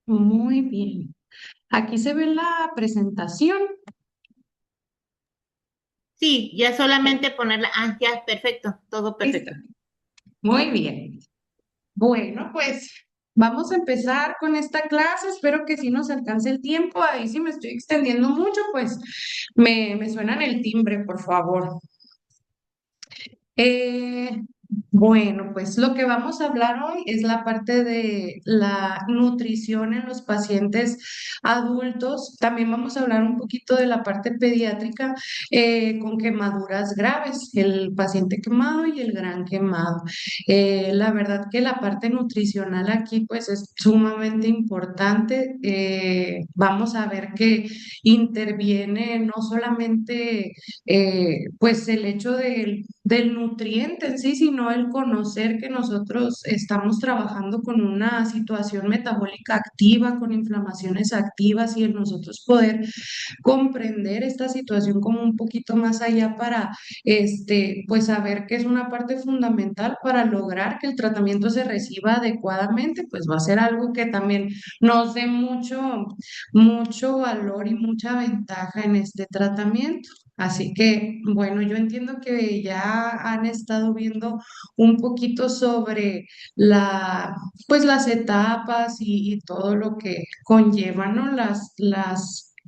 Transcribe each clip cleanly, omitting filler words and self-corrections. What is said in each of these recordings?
Muy bien. Aquí se ve la presentación. Sí, ya solamente ponerla. Ah, ya, perfecto, todo Listo. perfecto. Muy bien. Bueno, pues vamos a empezar con esta clase. Espero que sí nos alcance el tiempo. Ahí si me estoy extendiendo mucho, pues me suenan el timbre, por favor. Eh, bueno, pues lo que vamos a hablar hoy es la parte de la nutrición en los pacientes adultos. También vamos a hablar un poquito de la parte pediátrica con quemaduras graves, el paciente quemado y el gran quemado. La verdad que la parte nutricional aquí pues es sumamente importante. Vamos a ver que interviene no solamente pues el hecho del nutriente en sí, sino el conocer que nosotros estamos trabajando con una situación metabólica activa, con inflamaciones activas y el nosotros poder comprender esta situación como un poquito más allá para, pues saber que es una parte fundamental para lograr que el tratamiento se reciba adecuadamente, pues va a ser algo que también nos dé mucho valor y mucha ventaja en este tratamiento. Así que, bueno, yo entiendo que ya han estado viendo un poquito sobre pues las etapas y todo lo que conllevan, ¿no?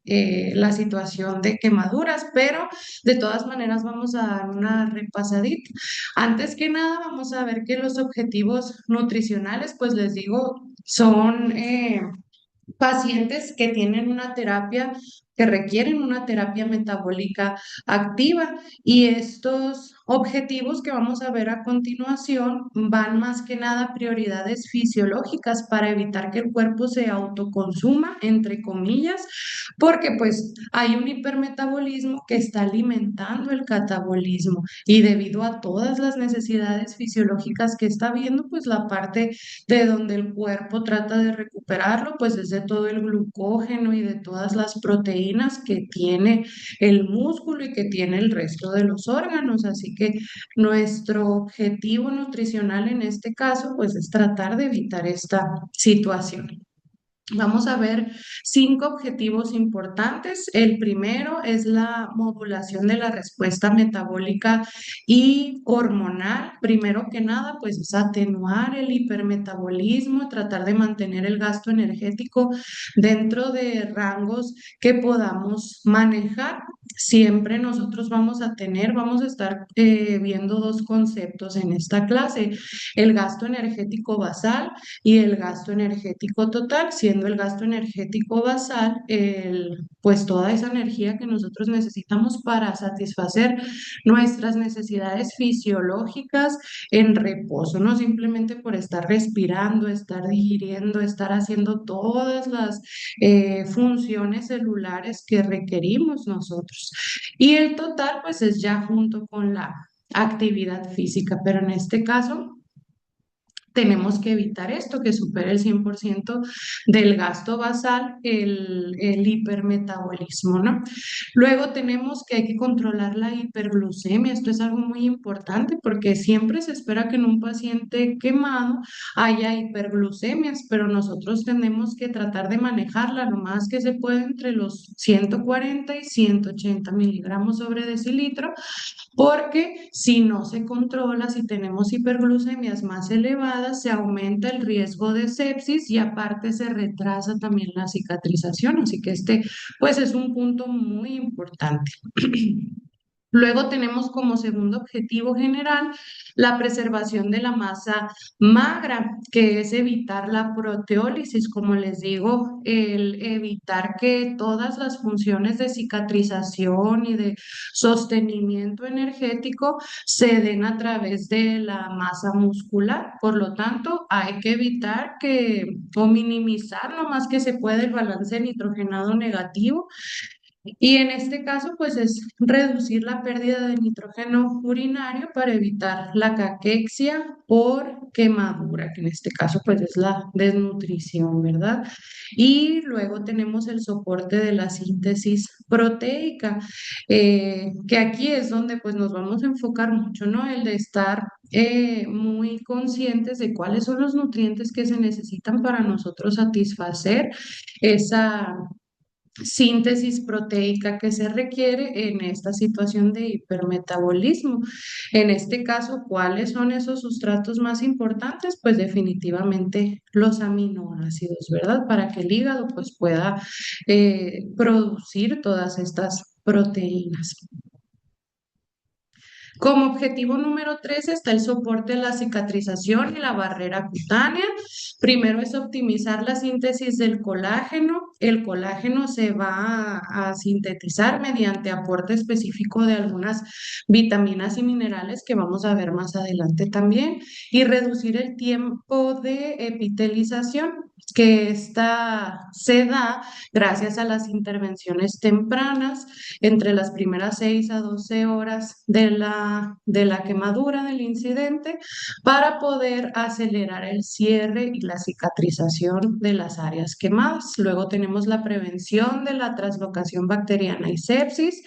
La situación de quemaduras, pero de todas maneras vamos a dar una repasadita. Antes que nada, vamos a ver que los objetivos nutricionales, pues les digo, son pacientes que tienen una terapia, que requieren una terapia metabólica activa y estos objetivos que vamos a ver a continuación van más que nada a prioridades fisiológicas para evitar que el cuerpo se autoconsuma, entre comillas, porque pues hay un hipermetabolismo que está alimentando el catabolismo y debido a todas las necesidades fisiológicas que está viendo, pues la parte de donde el cuerpo trata de recuperarlo, pues es de todo el glucógeno y de todas las proteínas que tiene el músculo y que tiene el resto de los órganos. Así que nuestro objetivo nutricional en este caso, pues es tratar de evitar esta situación. Vamos a ver 5 objetivos importantes. El primero es la modulación de la respuesta metabólica y hormonal. Primero que nada, pues es atenuar el hipermetabolismo, tratar de mantener el gasto energético dentro de rangos que podamos manejar. Siempre nosotros vamos a estar viendo dos conceptos en esta clase, el gasto energético basal y el gasto energético total, siendo el gasto energético basal pues toda esa energía que nosotros necesitamos para satisfacer nuestras necesidades fisiológicas en reposo, no simplemente por estar respirando, estar digiriendo, estar haciendo todas las funciones celulares que requerimos nosotros. Y el total, pues es ya junto con la actividad física, pero en este caso tenemos que evitar esto, que supere el 100% del gasto basal, el hipermetabolismo, ¿no? Luego tenemos que hay que controlar la hiperglucemia. Esto es algo muy importante porque siempre se espera que en un paciente quemado haya hiperglucemias, pero nosotros tenemos que tratar de manejarla lo más que se puede entre los 140 y 180 miligramos sobre decilitro porque si no se controla, si tenemos hiperglucemias más elevadas, se aumenta el riesgo de sepsis y aparte se retrasa también la cicatrización. Así que pues es un punto muy importante. Luego tenemos como segundo objetivo general la preservación de la masa magra, que es evitar la proteólisis, como les digo, el evitar que todas las funciones de cicatrización y de sostenimiento energético se den a través de la masa muscular. Por lo tanto, hay que evitar o minimizar lo más que se puede el balance nitrogenado negativo Y en este caso, pues es reducir la pérdida de nitrógeno urinario para evitar la caquexia por quemadura, que en este caso pues es la desnutrición, ¿verdad? Y luego tenemos el soporte de la síntesis proteica, que aquí es donde pues nos vamos a enfocar mucho, ¿no? El de estar muy conscientes de cuáles son los nutrientes que se necesitan para nosotros satisfacer esa síntesis proteica que se requiere en esta situación de hipermetabolismo. En este caso, ¿cuáles son esos sustratos más importantes? Pues definitivamente los aminoácidos, ¿verdad? Para que el hígado pues pueda producir todas estas proteínas. Como objetivo número 3 está el soporte de la cicatrización y la barrera cutánea. Primero es optimizar la síntesis del colágeno. El colágeno se va a sintetizar mediante aporte específico de algunas vitaminas y minerales que vamos a ver más adelante también. Y reducir el tiempo de epitelización, que esta se da gracias a las intervenciones tempranas entre las primeras 6 a 12 horas de la quemadura del incidente para poder acelerar el cierre y la cicatrización de las áreas quemadas. Luego tenemos la prevención de la translocación bacteriana y sepsis.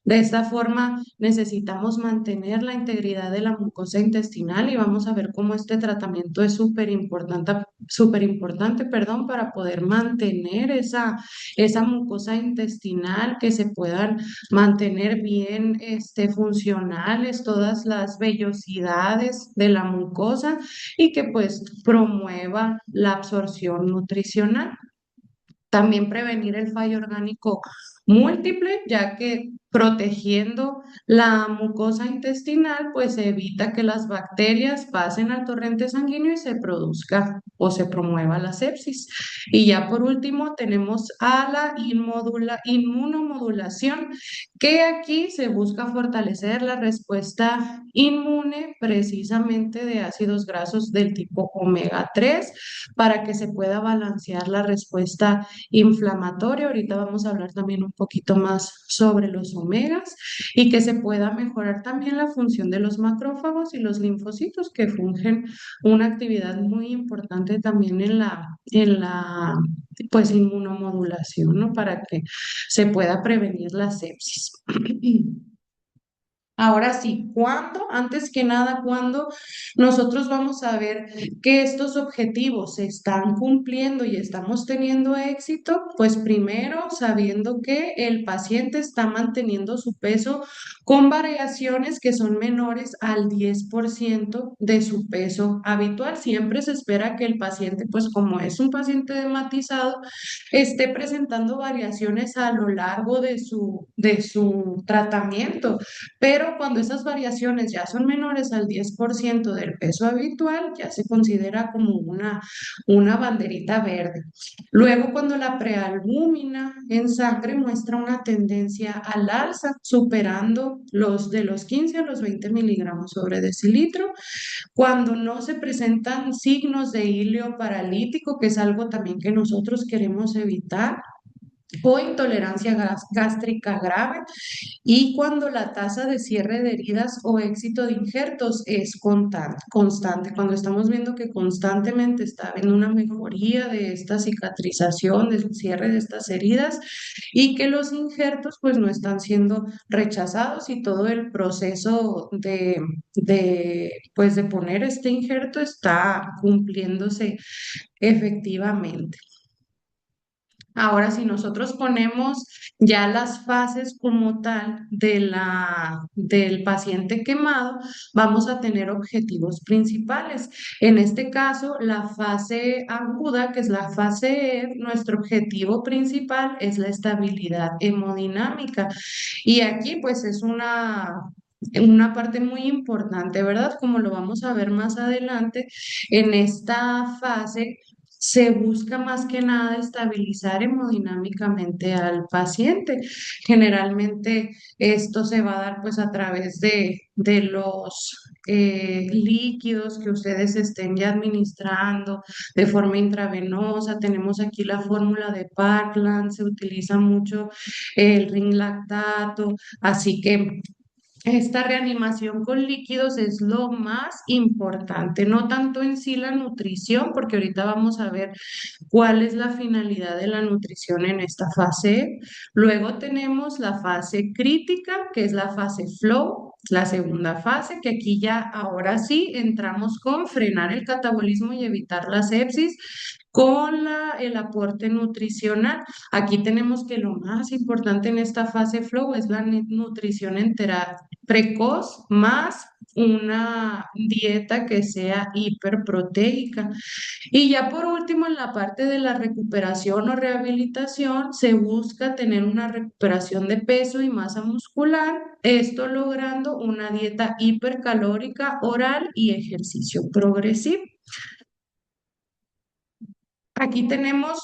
De esta forma necesitamos mantener la integridad de la mucosa intestinal y vamos a ver cómo este tratamiento es súper importante, perdón, para poder mantener esa mucosa intestinal, que se puedan mantener bien funcionales todas las vellosidades de la mucosa y que pues promueva la absorción nutricional. También prevenir el fallo orgánico múltiple, ya que protegiendo la mucosa intestinal, pues se evita que las bacterias pasen al torrente sanguíneo y se produzca o se promueva la sepsis. Y ya por último tenemos a la inmunomodulación, que aquí se busca fortalecer la respuesta inmune precisamente de ácidos grasos del tipo omega 3 para que se pueda balancear la respuesta inflamatorio. Ahorita vamos a hablar también un poquito más sobre los omegas y que se pueda mejorar también la función de los macrófagos y los linfocitos que fungen una actividad muy importante también en la pues inmunomodulación, ¿no? Para que se pueda prevenir la sepsis. Ahora sí, ¿cuándo? Antes que nada, ¿cuándo nosotros vamos a ver que estos objetivos se están cumpliendo y estamos teniendo éxito? Pues primero, sabiendo que el paciente está manteniendo su peso con variaciones que son menores al 10% de su peso habitual. Siempre se espera que el paciente, pues como es un paciente dematizado, esté presentando variaciones a lo largo de su tratamiento, pero cuando esas variaciones ya son menores al 10% del peso habitual, ya se considera como una banderita verde. Luego, cuando la prealbúmina en sangre muestra una tendencia al alza, superando los de los 15 a los 20 miligramos sobre decilitro, cuando no se presentan signos de hilo paralítico, que es algo también que nosotros queremos evitar, o intolerancia gástrica grave, y cuando la tasa de cierre de heridas o éxito de injertos es constante, cuando estamos viendo que constantemente está habiendo una mejoría de esta cicatrización, del cierre de estas heridas y que los injertos pues no están siendo rechazados y todo el proceso pues de poner este injerto está cumpliéndose efectivamente. Ahora, si nosotros ponemos ya las fases como tal del paciente quemado, vamos a tener objetivos principales. En este caso, la fase aguda, que es la fase E, nuestro objetivo principal es la estabilidad hemodinámica. Y aquí, pues, es una parte muy importante, ¿verdad? Como lo vamos a ver más adelante, en esta fase se busca más que nada estabilizar hemodinámicamente al paciente. Generalmente esto se va a dar pues a través de los líquidos que ustedes estén ya administrando de forma intravenosa. Tenemos aquí la fórmula de Parkland, se utiliza mucho el ring lactato, así que esta reanimación con líquidos es lo más importante, no tanto en sí la nutrición, porque ahorita vamos a ver cuál es la finalidad de la nutrición en esta fase. Luego tenemos la fase crítica, que es la fase flow, la segunda fase, que aquí ya ahora sí entramos con frenar el catabolismo y evitar la sepsis con el aporte nutricional. Aquí tenemos que lo más importante en esta fase flow es la nutrición entera precoz más una dieta que sea hiperproteica. Y ya por último, en la parte de la recuperación o rehabilitación, se busca tener una recuperación de peso y masa muscular, esto logrando una dieta hipercalórica oral y ejercicio progresivo. Aquí tenemos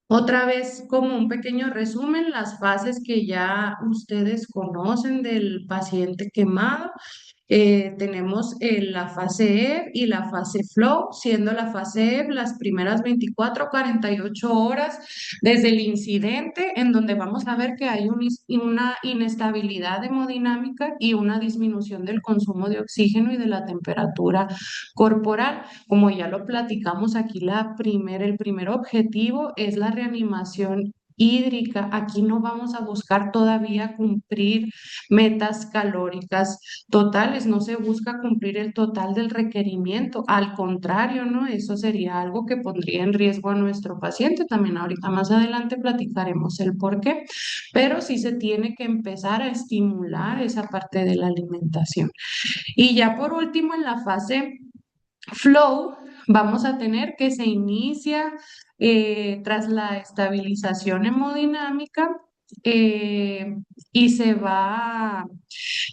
otra vez como un pequeño resumen, las fases que ya ustedes conocen del paciente quemado. Tenemos la fase EB y la fase flow, siendo la fase EB las primeras 24 o 48 horas desde el incidente, en donde vamos a ver que hay una inestabilidad hemodinámica y una disminución del consumo de oxígeno y de la temperatura corporal. Como ya lo platicamos aquí, el primer objetivo es la reanimación hídrica. Aquí no vamos a buscar todavía cumplir metas calóricas totales, no se busca cumplir el total del requerimiento, al contrario, ¿no? Eso sería algo que pondría en riesgo a nuestro paciente. También ahorita más adelante platicaremos el por qué, pero sí se tiene que empezar a estimular esa parte de la alimentación. Y ya por último, en la fase flow, vamos a tener que se inicia tras la estabilización hemodinámica eh, y se va a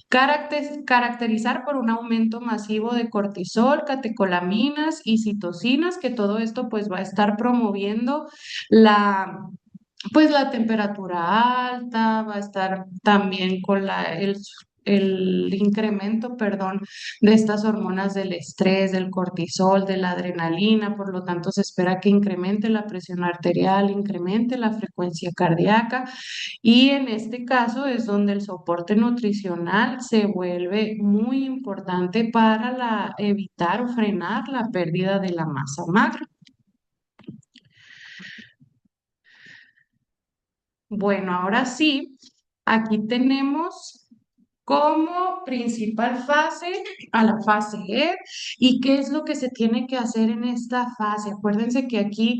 caracterizar por un aumento masivo de cortisol, catecolaminas y citocinas, que todo esto pues va a estar promoviendo la pues la temperatura alta, va a estar también con el incremento, perdón, de estas hormonas del estrés, del cortisol, de la adrenalina, por lo tanto se espera que incremente la presión arterial, incremente la frecuencia cardíaca y en este caso es donde el soporte nutricional se vuelve muy importante para evitar o frenar la pérdida de la masa magra. Bueno, ahora sí, aquí tenemos como principal fase a la fase E y qué es lo que se tiene que hacer en esta fase. Acuérdense que aquí,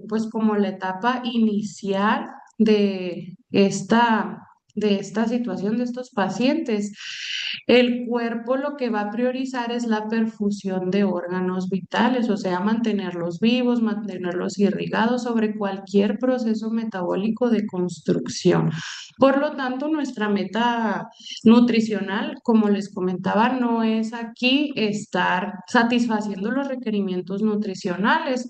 pues como la etapa inicial de esta situación de estos pacientes, el cuerpo lo que va a priorizar es la perfusión de órganos vitales, o sea, mantenerlos vivos, mantenerlos irrigados sobre cualquier proceso metabólico de construcción. Por lo tanto, nuestra meta nutricional, como les comentaba, no es aquí estar satisfaciendo los requerimientos nutricionales.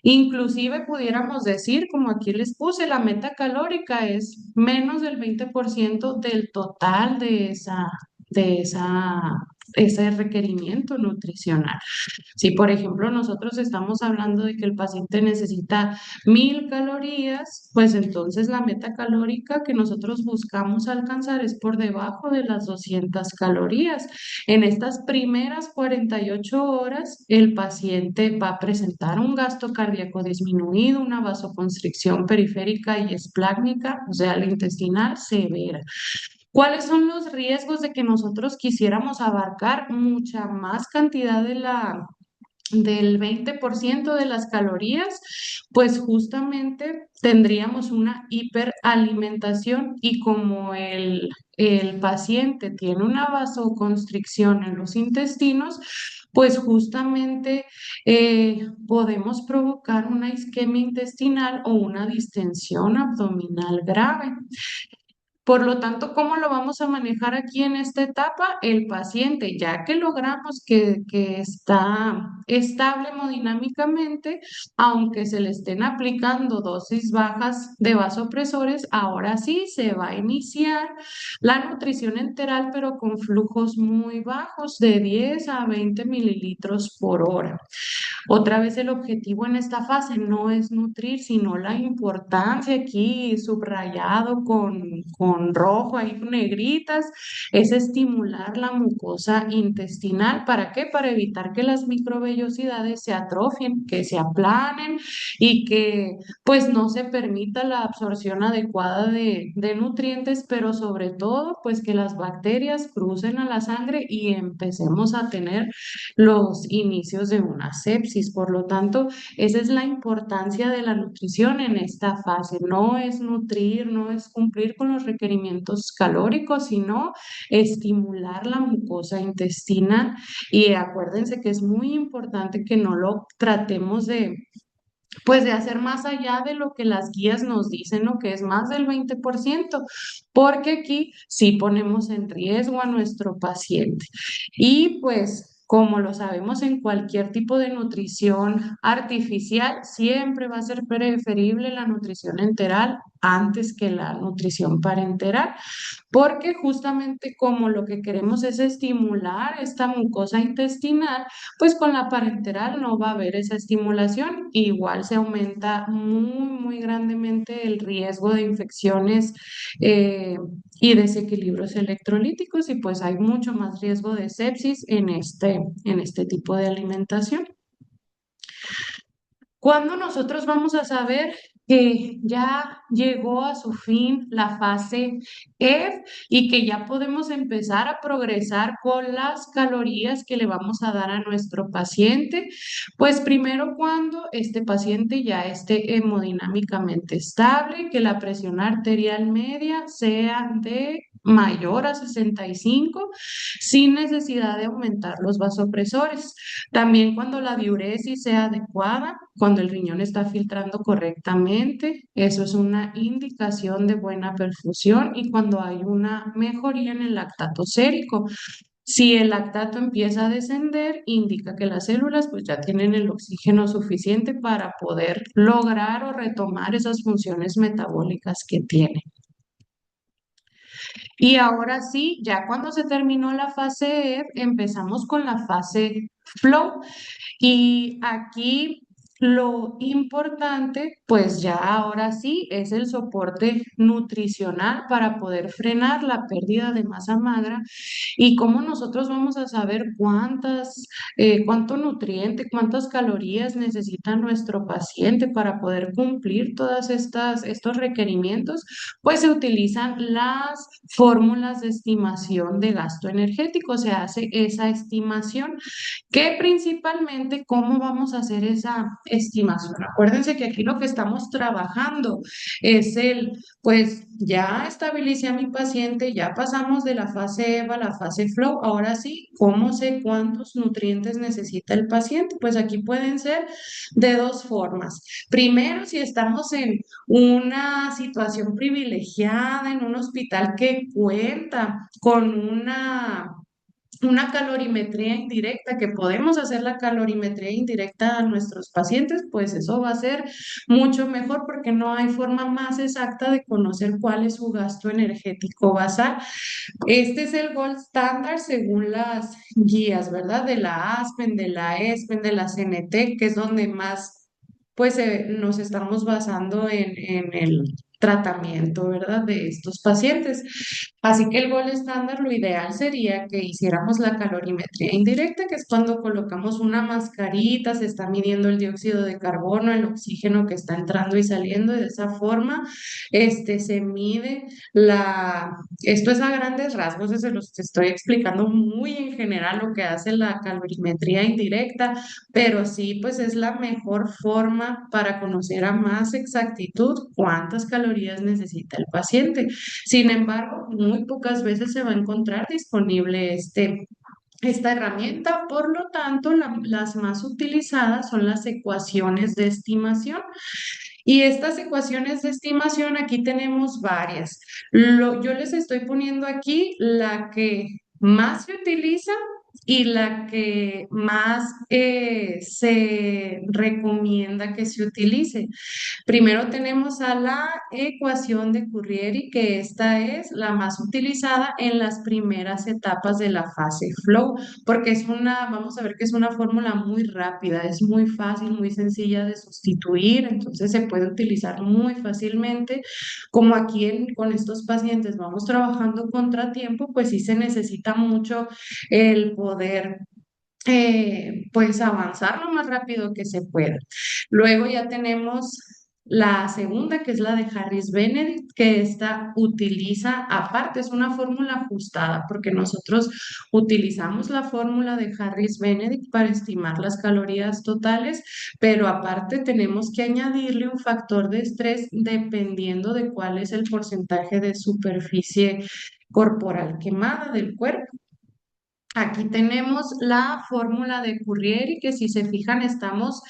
Inclusive pudiéramos decir, como aquí les puse, la meta calórica es menos del 20% del total de ese requerimiento nutricional. Si, por ejemplo, nosotros estamos hablando de que el paciente necesita 1000 calorías, pues entonces la meta calórica que nosotros buscamos alcanzar es por debajo de las 200 calorías. En estas primeras 48 horas, el paciente va a presentar un gasto cardíaco disminuido, una vasoconstricción periférica y esplácnica, o sea, la intestinal severa. ¿Cuáles son los riesgos de que nosotros quisiéramos abarcar mucha más cantidad del 20% de las calorías? Pues justamente tendríamos una hiperalimentación y como el paciente tiene una vasoconstricción en los intestinos, pues justamente podemos provocar una isquemia intestinal o una distensión abdominal grave. Por lo tanto, ¿cómo lo vamos a manejar aquí en esta etapa? El paciente, ya que logramos que está estable hemodinámicamente, aunque se le estén aplicando dosis bajas de vasopresores, ahora sí se va a iniciar la nutrición enteral, pero con flujos muy bajos, de 10 a 20 mililitros por hora. Otra vez el objetivo en esta fase no es nutrir, sino la importancia aquí subrayado con rojo, ahí negritas, es estimular la mucosa intestinal. ¿Para qué? Para evitar que las microvellosidades se atrofien, que se aplanen y que pues no se permita la absorción adecuada de nutrientes, pero sobre todo pues que las bacterias crucen a la sangre y empecemos a tener los inicios de una sepsis. Por lo tanto, esa es la importancia de la nutrición en esta fase. No es nutrir, no es cumplir con los requerimientos calóricos, sino estimular la mucosa intestinal. Y acuérdense que es muy importante que no lo tratemos pues de hacer más allá de lo que las guías nos dicen, ¿no? Que es más del 20%, porque aquí sí ponemos en riesgo a nuestro paciente. Y pues, como lo sabemos en cualquier tipo de nutrición artificial, siempre va a ser preferible la nutrición enteral antes que la nutrición parenteral, porque justamente como lo que queremos es estimular esta mucosa intestinal, pues con la parenteral no va a haber esa estimulación. Igual se aumenta muy grandemente el riesgo de infecciones eh, y desequilibrios electrolíticos y pues hay mucho más riesgo de sepsis en este tipo de alimentación. ¿Cuándo nosotros vamos a saber que ya llegó a su fin la fase F y que ya podemos empezar a progresar con las calorías que le vamos a dar a nuestro paciente? Pues primero cuando este paciente ya esté hemodinámicamente estable, que la presión arterial media sea de mayor a 65 sin necesidad de aumentar los vasopresores. También cuando la diuresis sea adecuada, cuando el riñón está filtrando correctamente, eso es una indicación de buena perfusión y cuando hay una mejoría en el lactato sérico. Si el lactato empieza a descender, indica que las células pues ya tienen el oxígeno suficiente para poder lograr o retomar esas funciones metabólicas que tienen. Y ahora sí, ya cuando se terminó la fase F, empezamos con la fase flow. Y aquí lo importante, pues ya ahora sí, es el soporte nutricional para poder frenar la pérdida de masa magra y cómo nosotros vamos a saber cuánto nutriente, cuántas calorías necesita nuestro paciente para poder cumplir estos requerimientos, pues se utilizan las fórmulas de estimación de gasto energético, se hace esa estimación que principalmente, ¿cómo vamos a hacer esa estimación? Acuérdense que aquí lo que estamos trabajando es pues ya estabilicé a mi paciente, ya pasamos de la fase EVA a la fase flow, ahora sí, ¿cómo sé cuántos nutrientes necesita el paciente? Pues aquí pueden ser de dos formas. Primero, si estamos en una situación privilegiada, en un hospital que cuenta con una calorimetría indirecta, que podemos hacer la calorimetría indirecta a nuestros pacientes, pues eso va a ser mucho mejor porque no hay forma más exacta de conocer cuál es su gasto energético basal. Este es el gold standard según las guías, ¿verdad? De la ASPEN, de la ESPEN, de la CNT, que es donde más pues nos estamos basando en el tratamiento, ¿verdad? De estos pacientes. Así que el gol estándar, lo ideal sería que hiciéramos la calorimetría indirecta, que es cuando colocamos una mascarita, se está midiendo el dióxido de carbono, el oxígeno que está entrando y saliendo, y de esa forma se mide esto es a grandes rasgos, se los estoy explicando muy en general lo que hace la calorimetría indirecta, pero sí, pues es la mejor forma para conocer a más exactitud cuántas calorías necesita el paciente. Sin embargo, muy pocas veces se va a encontrar disponible esta herramienta, por lo tanto, las más utilizadas son las ecuaciones de estimación. Y estas ecuaciones de estimación, aquí tenemos varias. Yo les estoy poniendo aquí la que más se utiliza y la que más se recomienda que se utilice. Primero tenemos a la ecuación de Currieri, que esta es la más utilizada en las primeras etapas de la fase flow, porque vamos a ver que es una fórmula muy rápida, es muy fácil, muy sencilla de sustituir, entonces se puede utilizar muy fácilmente. Como aquí con estos pacientes vamos trabajando contratiempo, pues sí se necesita mucho el poder pues avanzar lo más rápido que se pueda. Luego ya tenemos la segunda, que es la de Harris-Benedict, que esta utiliza, aparte, es una fórmula ajustada, porque nosotros utilizamos la fórmula de Harris-Benedict para estimar las calorías totales, pero aparte tenemos que añadirle un factor de estrés dependiendo de cuál es el porcentaje de superficie corporal quemada del cuerpo. Aquí tenemos la fórmula de Currieri, que si se fijan estamos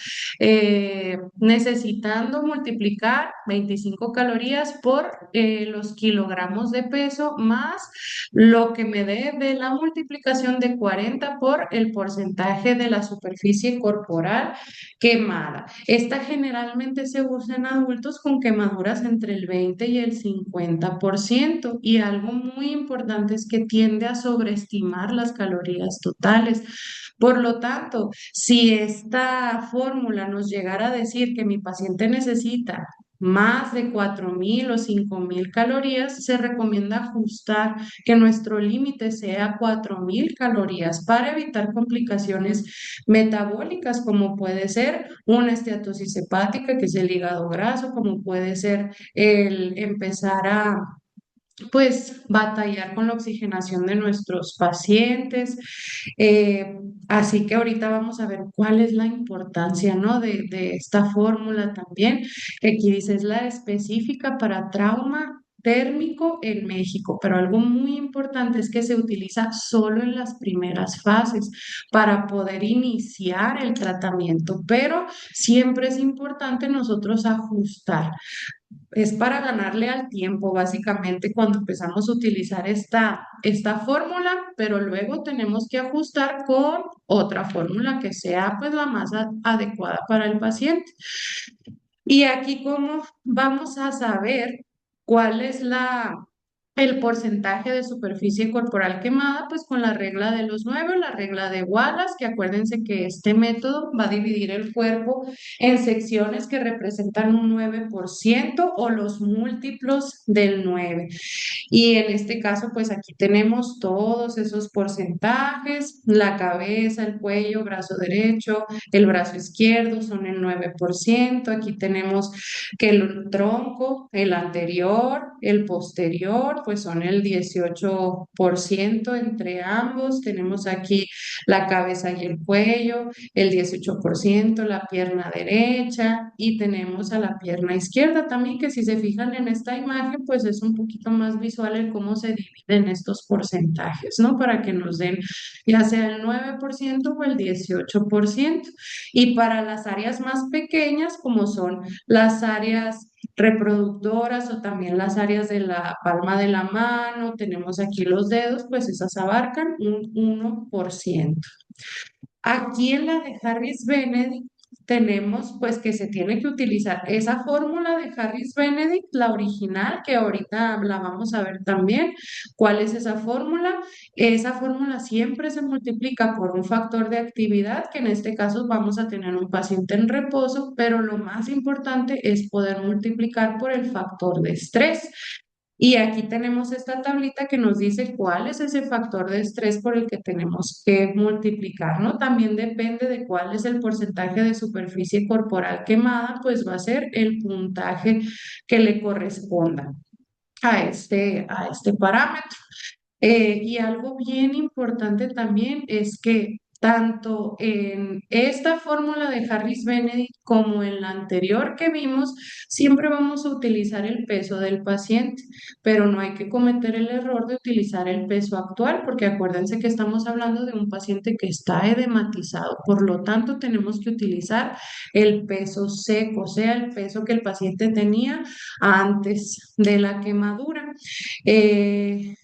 necesitando multiplicar 25 calorías por los kilogramos de peso más lo que me dé de la multiplicación de 40 por el porcentaje de la superficie corporal quemada. Esta generalmente se usa en adultos con quemaduras entre el 20 y el 50%. Y algo muy importante es que tiende a sobreestimar las calorías totales. Por lo tanto, si esta fórmula nos llegara a decir que mi paciente necesita más de 4.000 o 5.000 calorías, se recomienda ajustar que nuestro límite sea 4.000 calorías para evitar complicaciones metabólicas, como puede ser una esteatosis hepática, que es el hígado graso, como puede ser el empezar a pues batallar con la oxigenación de nuestros pacientes. Así que ahorita vamos a ver cuál es la importancia, ¿no? de esta fórmula también, que aquí dice es la específica para trauma térmico en México, pero algo muy importante es que se utiliza solo en las primeras fases para poder iniciar el tratamiento, pero siempre es importante nosotros ajustar. Es para ganarle al tiempo, básicamente, cuando empezamos a utilizar esta fórmula, pero luego tenemos que ajustar con otra fórmula que sea pues la más adecuada para el paciente. Y aquí, ¿cómo vamos a saber cuál es el porcentaje de superficie corporal quemada? Pues con la regla de los 9, la regla de Wallace, que acuérdense que este método va a dividir el cuerpo en secciones que representan un 9% o los múltiplos del 9. Y en este caso, pues aquí tenemos todos esos porcentajes: la cabeza, el cuello, brazo derecho, el brazo izquierdo son el 9%. Aquí tenemos que el tronco, el anterior, el posterior, pues son el 18% entre ambos. Tenemos aquí la cabeza y el cuello, el 18%, la pierna derecha, y tenemos a la pierna izquierda también, que si se fijan en esta imagen, pues es un poquito más visual el cómo se dividen estos porcentajes, ¿no? Para que nos den ya sea el 9% o el 18%. Y para las áreas más pequeñas, como son las áreas reproductoras o también las áreas de la palma de la mano, tenemos aquí los dedos, pues esas abarcan un 1%. Aquí en la de Harris Benedict tenemos pues que se tiene que utilizar esa fórmula de Harris Benedict, la original, que ahorita la vamos a ver también. ¿Cuál es esa fórmula? Esa fórmula siempre se multiplica por un factor de actividad, que en este caso vamos a tener un paciente en reposo, pero lo más importante es poder multiplicar por el factor de estrés. Y aquí tenemos esta tablita que nos dice cuál es ese factor de estrés por el que tenemos que multiplicar, ¿no? También depende de cuál es el porcentaje de superficie corporal quemada, pues va a ser el puntaje que le corresponda a este parámetro. Y algo bien importante también es que tanto en esta fórmula de Harris Benedict como en la anterior que vimos, siempre vamos a utilizar el peso del paciente, pero no hay que cometer el error de utilizar el peso actual, porque acuérdense que estamos hablando de un paciente que está edematizado, por lo tanto tenemos que utilizar el peso seco, o sea, el peso que el paciente tenía antes de la quemadura. Eh,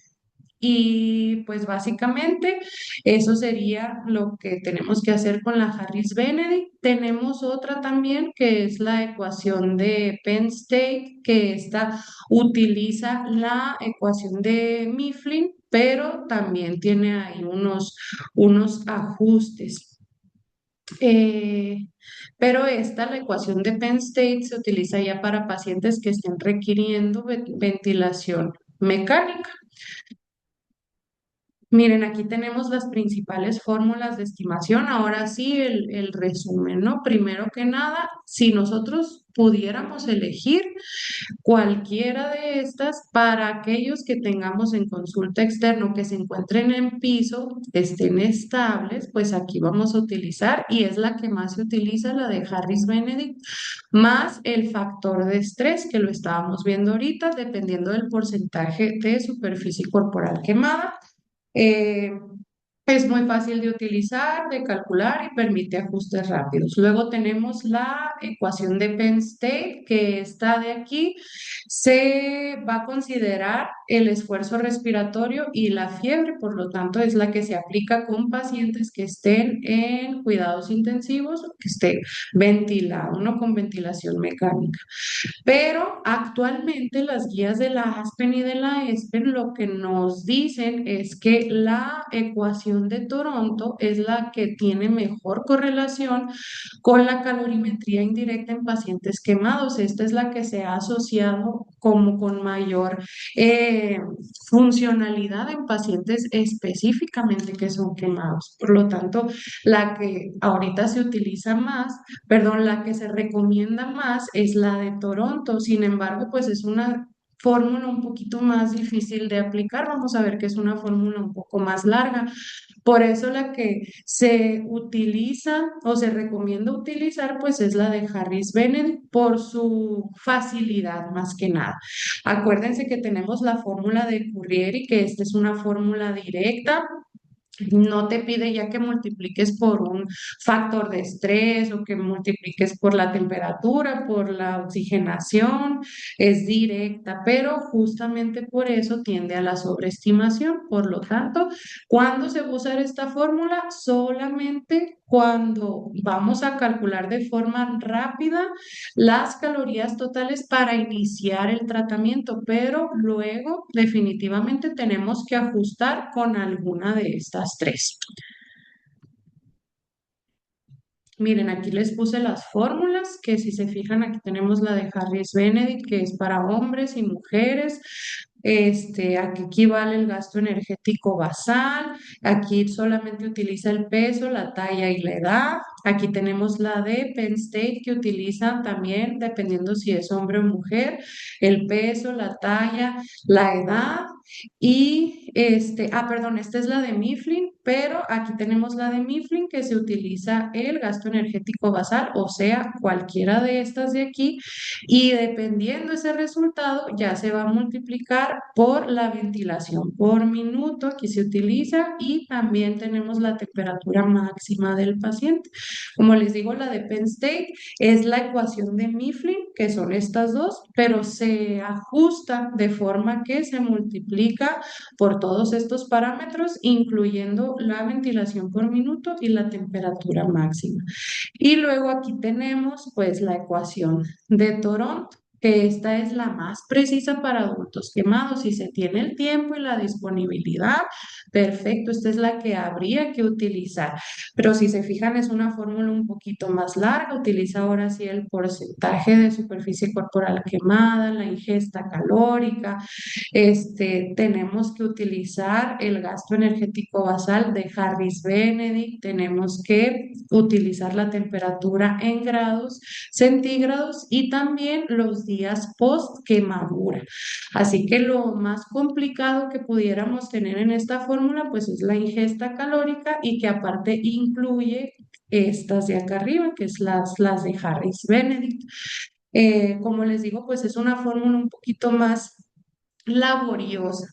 y pues básicamente eso sería lo que tenemos que hacer con la Harris-Benedict. Tenemos otra también que es la ecuación de Penn State, que esta utiliza la ecuación de Mifflin, pero también tiene ahí unos ajustes. Eh, pero esta, la ecuación de Penn State, se utiliza ya para pacientes que estén requiriendo ventilación mecánica. Miren, aquí tenemos las principales fórmulas de estimación. Ahora sí, el resumen, ¿no? Primero que nada, si nosotros pudiéramos elegir cualquiera de estas para aquellos que tengamos en consulta externo que se encuentren en piso, estén estables, pues aquí vamos a utilizar y es la que más se utiliza, la de Harris Benedict, más el factor de estrés que lo estábamos viendo ahorita, dependiendo del porcentaje de superficie corporal quemada. Eh, es muy fácil de utilizar, de calcular y permite ajustes rápidos. Luego tenemos la ecuación de Penn State, que está de aquí. Se va a considerar el esfuerzo respiratorio y la fiebre, por lo tanto, es la que se aplica con pacientes que estén en cuidados intensivos, que esté ventilado, no con ventilación mecánica. Pero actualmente las guías de la ASPEN y de la ESPEN lo que nos dicen es que la ecuación de Toronto es la que tiene mejor correlación con la calorimetría indirecta en pacientes quemados. Esta es la que se ha asociado como con mayor eh, funcionalidad en pacientes específicamente que son quemados. Por lo tanto, la que ahorita se utiliza más, perdón, la que se recomienda más es la de Toronto. Sin embargo, pues es una fórmula un poquito más difícil de aplicar. Vamos a ver que es una fórmula un poco más larga. Por eso la que se utiliza o se recomienda utilizar, pues es la de Harris Benedict por su facilidad más que nada. Acuérdense que tenemos la fórmula de Currier y que esta es una fórmula directa, no te pide ya que multipliques por un factor de estrés o que multipliques por la temperatura, por la oxigenación, es directa, pero justamente por eso tiende a la sobreestimación. Por lo tanto, ¿cuándo se va a usar esta fórmula? Solamente cuando vamos a calcular de forma rápida las calorías totales para iniciar el tratamiento, pero luego definitivamente tenemos que ajustar con alguna de estas tres. Miren, aquí les puse las fórmulas, que si se fijan, aquí tenemos la de Harris Benedict, que es para hombres y mujeres. Aquí equivale el gasto energético basal. Aquí solamente utiliza el peso, la talla y la edad. Aquí tenemos la de Penn State, que utiliza también, dependiendo si es hombre o mujer, el peso, la talla, la edad. Perdón, esta es la de Mifflin, pero aquí tenemos la de Mifflin que se utiliza el gasto energético basal, o sea, cualquiera de estas de aquí, y dependiendo ese resultado ya se va a multiplicar por la ventilación por minuto, aquí se utiliza, y también tenemos la temperatura máxima del paciente. Como les digo, la de Penn State es la ecuación de Mifflin, que son estas dos, pero se ajusta de forma que se multiplica por todos estos parámetros, incluyendo la ventilación por minuto y la temperatura máxima. Y luego aquí tenemos pues la ecuación de Toronto, que esta es la más precisa para adultos quemados. Si se tiene el tiempo y la disponibilidad, perfecto, esta es la que habría que utilizar. Pero si se fijan, es una fórmula un poquito más larga, utiliza ahora sí el porcentaje de superficie corporal quemada, la ingesta calórica, tenemos que utilizar el gasto energético basal de Harris Benedict, tenemos que utilizar la temperatura en grados centígrados y también los días días post quemadura. Así que lo más complicado que pudiéramos tener en esta fórmula, pues es la ingesta calórica y que aparte incluye estas de acá arriba, que es las de Harris Benedict. Como les digo, pues es una fórmula un poquito más laboriosa.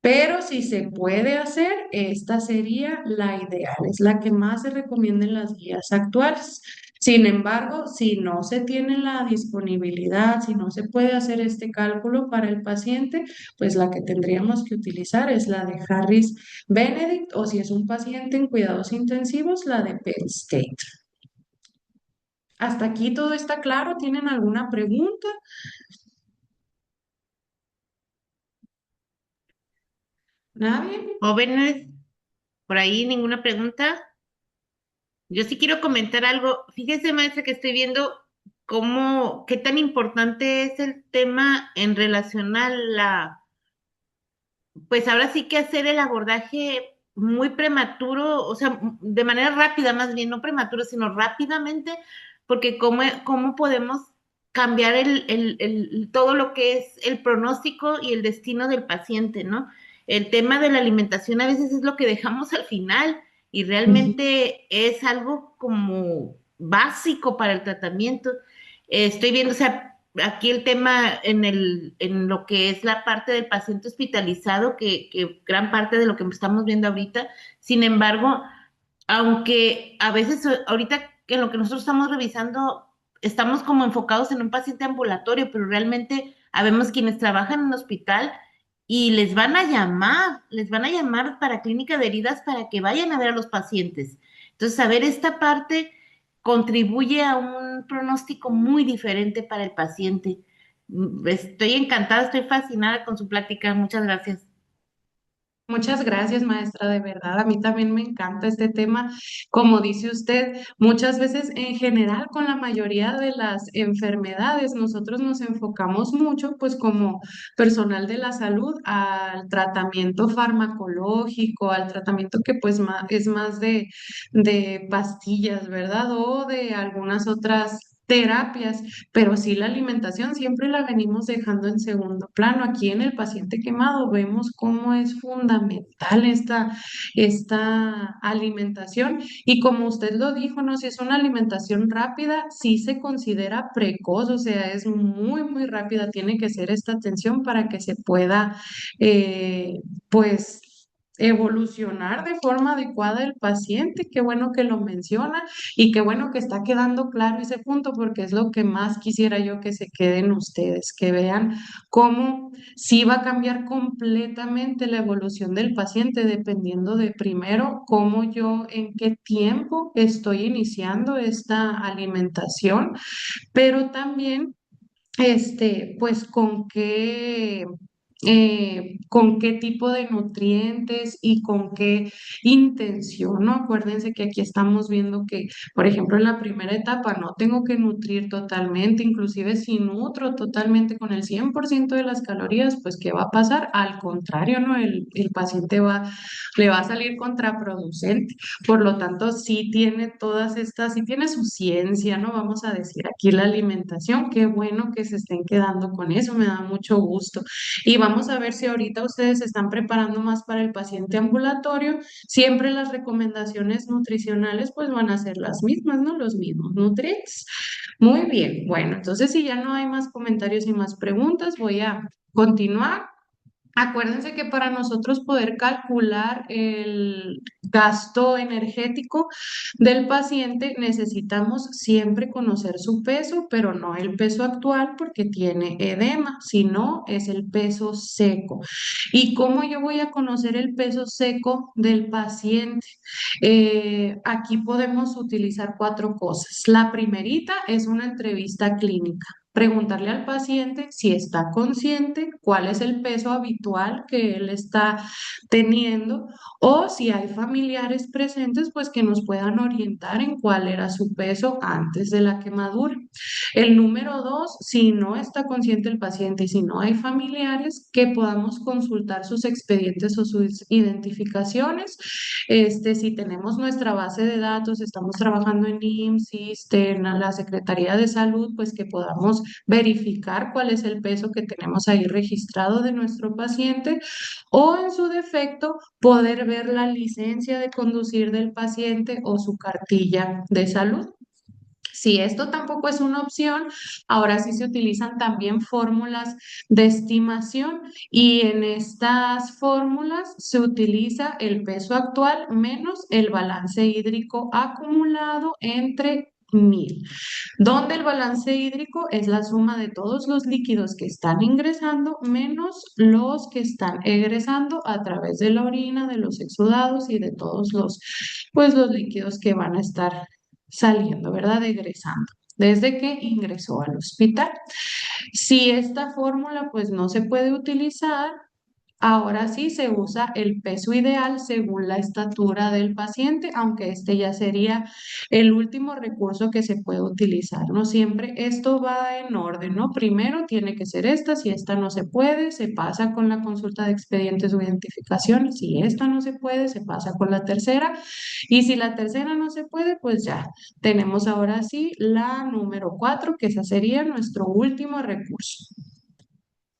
Pero si se puede hacer, esta sería la ideal, es la que más se recomienda en las guías actuales. Sin embargo, si no se tiene la disponibilidad, si no se puede hacer este cálculo para el paciente, pues la que tendríamos que utilizar es la de Harris Benedict o si es un paciente en cuidados intensivos, la de Penn State. ¿Hasta aquí todo está claro? ¿Tienen alguna pregunta? ¿Nadie? Jóvenes, por ahí ninguna pregunta. Yo sí quiero comentar algo. Fíjese, maestra, que estoy viendo qué tan importante es el tema en relación a pues ahora sí que hacer el abordaje muy prematuro, o sea, de manera rápida más bien, no prematuro, sino rápidamente, porque cómo podemos cambiar todo lo que es el pronóstico y el destino del paciente, ¿no? El tema de la alimentación a veces es lo que dejamos al final y realmente es algo como básico para el tratamiento. Estoy viendo, o sea, aquí el tema en lo que es la parte del paciente hospitalizado, que gran parte de lo que estamos viendo ahorita, sin embargo, aunque a veces ahorita en lo que nosotros estamos revisando, estamos como enfocados en un paciente ambulatorio, pero realmente habemos quienes trabajan en un hospital y les van a llamar para clínica de heridas para que vayan a ver a los pacientes. Entonces, saber esta parte contribuye a un pronóstico muy diferente para el paciente. Estoy encantada, estoy fascinada con su plática. Muchas gracias. Muchas gracias, maestra, de verdad. A mí también me encanta este tema. Como dice usted, muchas veces en general con la mayoría de las enfermedades nosotros nos enfocamos mucho, pues como personal de la salud, al tratamiento farmacológico, al tratamiento que pues es más de pastillas, ¿verdad? O de algunas otras terapias, pero sí la alimentación siempre la venimos dejando en segundo plano. Aquí en el paciente quemado vemos cómo es fundamental esta alimentación y como usted lo dijo, no, si es una alimentación rápida, sí se considera precoz, o sea, es muy, muy rápida, tiene que ser esta atención para que se pueda, pues evolucionar de forma adecuada el paciente. Qué bueno que lo menciona. Y qué bueno que está quedando claro ese punto, porque es lo que más quisiera yo que se queden ustedes, que vean cómo sí va a cambiar completamente la evolución del paciente, dependiendo de primero cómo yo, en qué tiempo estoy iniciando esta alimentación, pero también pues con qué tipo de nutrientes y con qué intención, ¿no? Acuérdense que aquí estamos viendo que, por ejemplo, en la primera etapa no tengo que nutrir totalmente, inclusive si nutro totalmente con el 100% de las calorías, pues ¿qué va a pasar? Al contrario, ¿no? El paciente le va a salir contraproducente. Por lo tanto, sí tiene todas estas, sí tiene su ciencia, ¿no? Vamos a decir aquí la alimentación. Qué bueno que se estén quedando con eso, me da mucho gusto. Y vamos a ver si ahorita ustedes se están preparando más para el paciente ambulatorio. Siempre las recomendaciones nutricionales pues van a ser las mismas, ¿no? Los mismos nutrientes. Muy bien, bueno, entonces si ya no hay más comentarios y más preguntas, voy a continuar. Acuérdense que para nosotros poder calcular el gasto energético del paciente necesitamos siempre conocer su peso, pero no el peso actual porque tiene edema, sino es el peso seco. ¿Y cómo yo voy a conocer el peso seco del paciente? Aquí podemos utilizar cuatro cosas. La primerita es una entrevista clínica. Preguntarle al paciente si está consciente, cuál es el peso habitual que él está teniendo o si hay familiares presentes, pues que nos puedan orientar en cuál era su peso antes de la quemadura. El número dos, si no está consciente el paciente y si no hay familiares, que podamos consultar sus expedientes o sus identificaciones. Si tenemos nuestra base de datos, estamos trabajando en IMSS, en la Secretaría de Salud, pues que podamos podemos verificar cuál es el peso que tenemos ahí registrado de nuestro paciente o en su defecto poder ver la licencia de conducir del paciente o su cartilla de salud. Si esto tampoco es una opción, ahora sí se utilizan también fórmulas de estimación y en estas fórmulas se utiliza el peso actual menos el balance hídrico acumulado entre 1000, donde el balance hídrico es la suma de todos los líquidos que están ingresando menos los que están egresando a través de la orina, de los exudados y de todos pues los líquidos que van a estar saliendo, ¿verdad? Egresando desde que ingresó al hospital. Si esta fórmula pues no se puede utilizar, ahora sí se usa el peso ideal según la estatura del paciente, aunque este ya sería el último recurso que se puede utilizar, ¿no? Siempre esto va en orden, ¿no? Primero tiene que ser esta, si esta no se puede, se pasa con la consulta de expedientes o identificación, si esta no se puede, se pasa con la tercera, y si la tercera no se puede, pues ya tenemos ahora sí la número 4, que esa sería nuestro último recurso.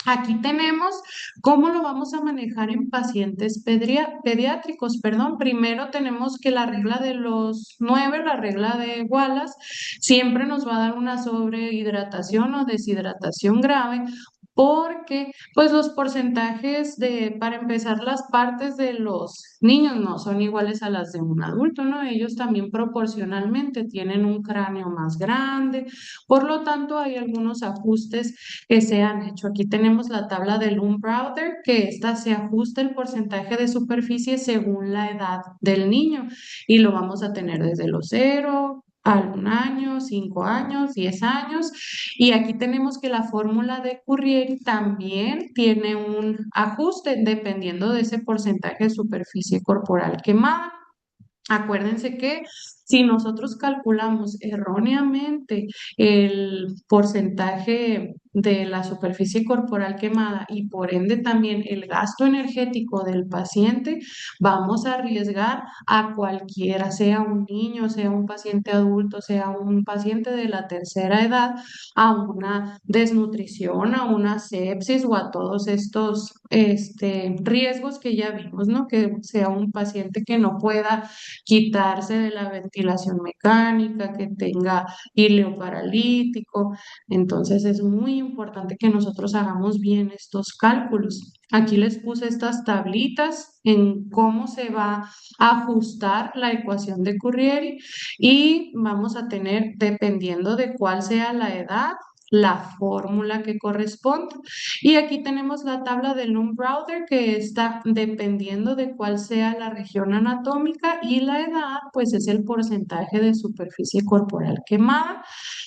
Aquí tenemos cómo lo vamos a manejar en pacientes pediátricos, perdón. Primero tenemos que la regla de los 9, la regla de Wallace, siempre nos va a dar una sobrehidratación o deshidratación grave porque pues los porcentajes para empezar, las partes de los niños no son iguales a las de un adulto, ¿no? Ellos también proporcionalmente tienen un cráneo más grande, por lo tanto hay algunos ajustes que se han hecho. Aquí tenemos la tabla del Browder, que esta se ajusta el porcentaje de superficie según la edad del niño y lo vamos a tener desde los 0 al 1 año, 5 años, 10 años. Y aquí tenemos que la fórmula de Currieri también tiene un ajuste dependiendo de ese porcentaje de superficie corporal quemada. Acuérdense que si nosotros calculamos erróneamente el porcentaje de la superficie corporal quemada y por ende también el gasto energético del paciente, vamos a arriesgar a cualquiera, sea un niño, sea un paciente adulto, sea un paciente de la tercera edad, a una desnutrición, a una sepsis o a todos estos riesgos que ya vimos, ¿no? Que sea un paciente que no pueda quitarse de la ventilación mecánica, que tenga hilo paralítico. Entonces es muy importante que nosotros hagamos bien estos cálculos. Aquí les puse estas tablitas en cómo se va a ajustar la ecuación de Currieri y vamos a tener, dependiendo de cuál sea la edad, la fórmula que corresponde. Y aquí tenemos la tabla del Browder que está dependiendo de cuál sea la región anatómica y la edad, pues es el porcentaje de superficie corporal quemada.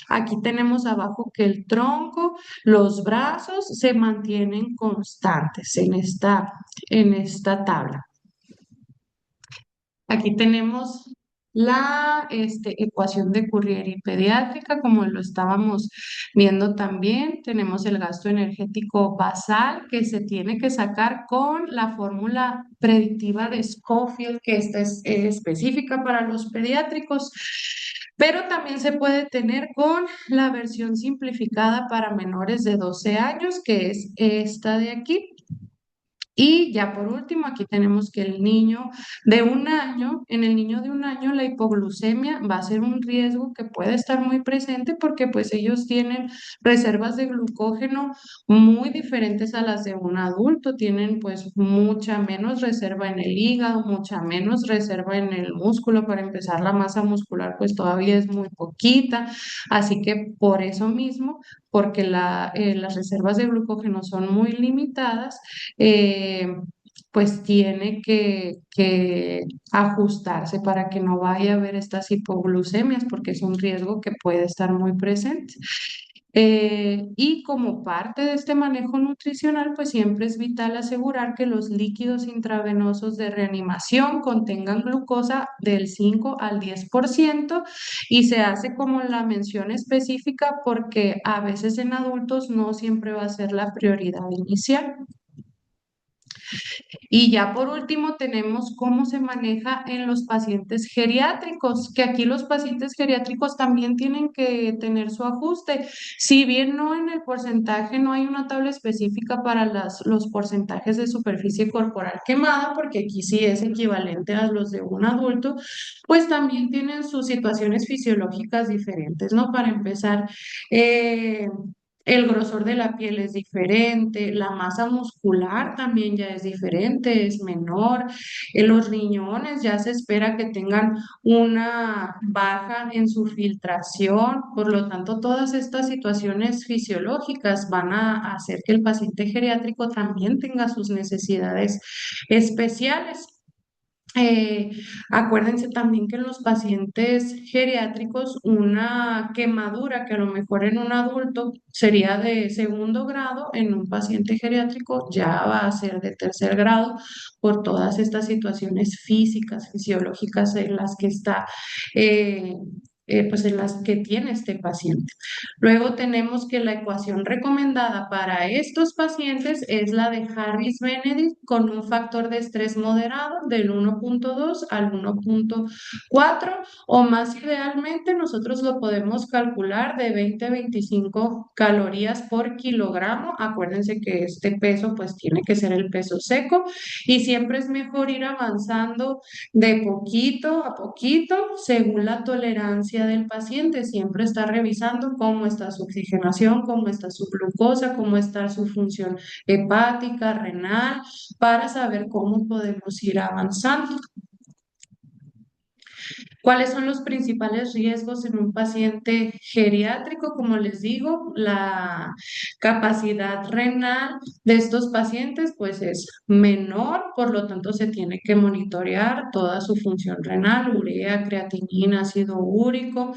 Aquí tenemos abajo que el tronco, los brazos se mantienen constantes en esta tabla. Aquí tenemos la ecuación de Currieri pediátrica, como lo estábamos viendo también. Tenemos el gasto energético basal que se tiene que sacar con la fórmula predictiva de Schofield, que esta es específica para los pediátricos. Pero también se puede tener con la versión simplificada para menores de 12 años, que es esta de aquí. Y ya por último, aquí tenemos que el niño de 1 año, en el niño de 1 año, la hipoglucemia va a ser un riesgo que puede estar muy presente porque pues ellos tienen reservas de glucógeno muy diferentes a las de un adulto, tienen pues mucha menos reserva en el hígado, mucha menos reserva en el músculo. Para empezar, la masa muscular pues todavía es muy poquita, así que por eso mismo, porque las reservas de glucógeno son muy limitadas, pues tiene que ajustarse para que no vaya a haber estas hipoglucemias, porque es un riesgo que puede estar muy presente. Y como parte de este manejo nutricional, pues siempre es vital asegurar que los líquidos intravenosos de reanimación contengan glucosa del 5 al 10% y se hace como la mención específica porque a veces en adultos no siempre va a ser la prioridad inicial. Y ya por último tenemos cómo se maneja en los pacientes geriátricos, que aquí los pacientes geriátricos también tienen que tener su ajuste. Si bien no en el porcentaje, no hay una tabla específica para los porcentajes de superficie corporal quemada, porque aquí sí es equivalente a los de un adulto, pues también tienen sus situaciones fisiológicas diferentes, ¿no? Para empezar, eh, el grosor de la piel es diferente, la masa muscular también ya es diferente, es menor. En los riñones ya se espera que tengan una baja en su filtración, por lo tanto, todas estas situaciones fisiológicas van a hacer que el paciente geriátrico también tenga sus necesidades especiales. Eh, Acuérdense también que en los pacientes geriátricos una quemadura que a lo mejor en un adulto sería de segundo grado, en un paciente geriátrico ya va a ser de tercer grado por todas estas situaciones físicas, fisiológicas en las que está, eh, pues en las que tiene este paciente. Luego tenemos que la ecuación recomendada para estos pacientes es la de Harris-Benedict con un factor de estrés moderado del 1.2 al 1.4 o más idealmente nosotros lo podemos calcular de 20 a 25 calorías por kilogramo. Acuérdense que este peso pues tiene que ser el peso seco y siempre es mejor ir avanzando de poquito a poquito según la tolerancia del paciente. Siempre está revisando cómo está su oxigenación, cómo está su glucosa, cómo está su función hepática, renal, para saber cómo podemos ir avanzando. ¿Cuáles son los principales riesgos en un paciente geriátrico? Como les digo, la capacidad renal de estos pacientes pues es menor, por lo tanto se tiene que monitorear toda su función renal, urea, creatinina, ácido úrico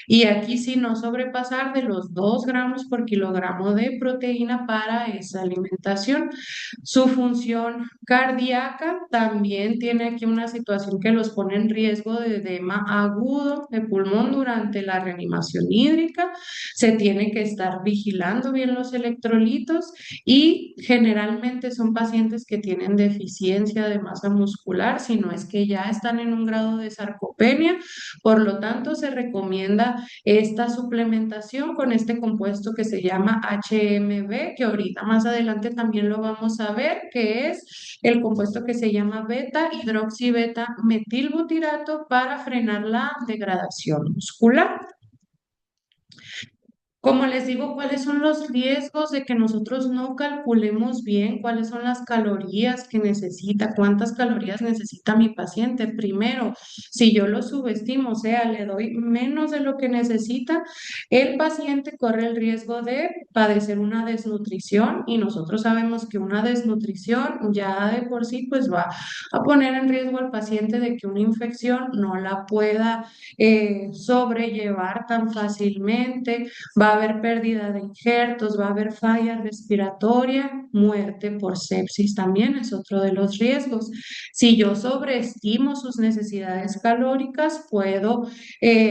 y aquí sí no sobrepasar de los 2 gramos por kilogramo de proteína para esa alimentación. Su función cardíaca también tiene aquí una situación que los pone en riesgo de edema agudo de pulmón durante la reanimación hídrica. Se tiene que estar vigilando bien los electrolitos y generalmente son pacientes que tienen deficiencia de masa muscular, si no es que ya están en un grado de sarcopenia. Por lo tanto, se recomienda esta suplementación con este compuesto que se llama HMB, que ahorita más adelante también lo vamos a ver, que es el compuesto que se llama beta hidroxibeta metilbutirato para frenar la degradación muscular. Como les digo, ¿cuáles son los riesgos de que nosotros no calculemos bien cuáles son las calorías que necesita, cuántas calorías necesita mi paciente? Primero, si yo lo subestimo, o sea, le doy menos de lo que necesita, el paciente corre el riesgo de padecer una desnutrición y nosotros sabemos que una desnutrición ya de por sí pues va a poner en riesgo al paciente de que una infección no la pueda sobrellevar tan fácilmente. Va a haber pérdida de injertos, va a haber falla respiratoria, muerte por sepsis también es otro de los riesgos. Si yo sobreestimo sus necesidades calóricas, puedo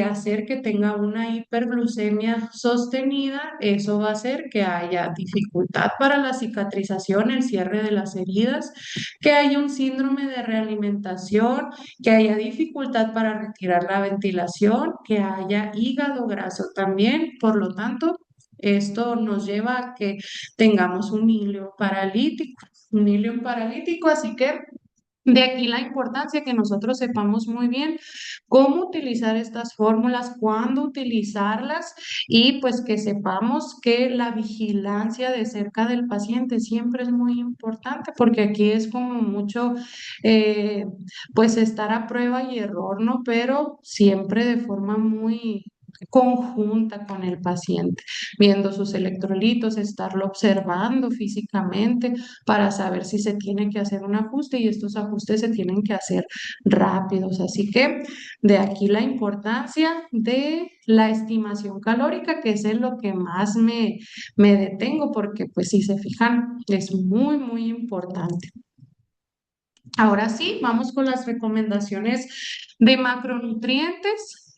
hacer que tenga una hiperglucemia sostenida. Eso va a hacer que haya dificultad para la cicatrización, el cierre de las heridas, que haya un síndrome de realimentación, que haya dificultad para retirar la ventilación, que haya hígado graso también. Por lo tanto, esto nos lleva a que tengamos un hilo paralítico, así que de aquí la importancia que nosotros sepamos muy bien cómo utilizar estas fórmulas, cuándo utilizarlas y pues que sepamos que la vigilancia de cerca del paciente siempre es muy importante porque aquí es como mucho eh, pues estar a prueba y error, ¿no? Pero siempre de forma muy conjunta con el paciente, viendo sus electrolitos, estarlo observando físicamente para saber si se tiene que hacer un ajuste y estos ajustes se tienen que hacer rápidos. Así que de aquí la importancia de la estimación calórica, que es en lo que más me detengo, porque pues si se fijan, es muy, muy importante. Ahora sí, vamos con las recomendaciones de macronutrientes.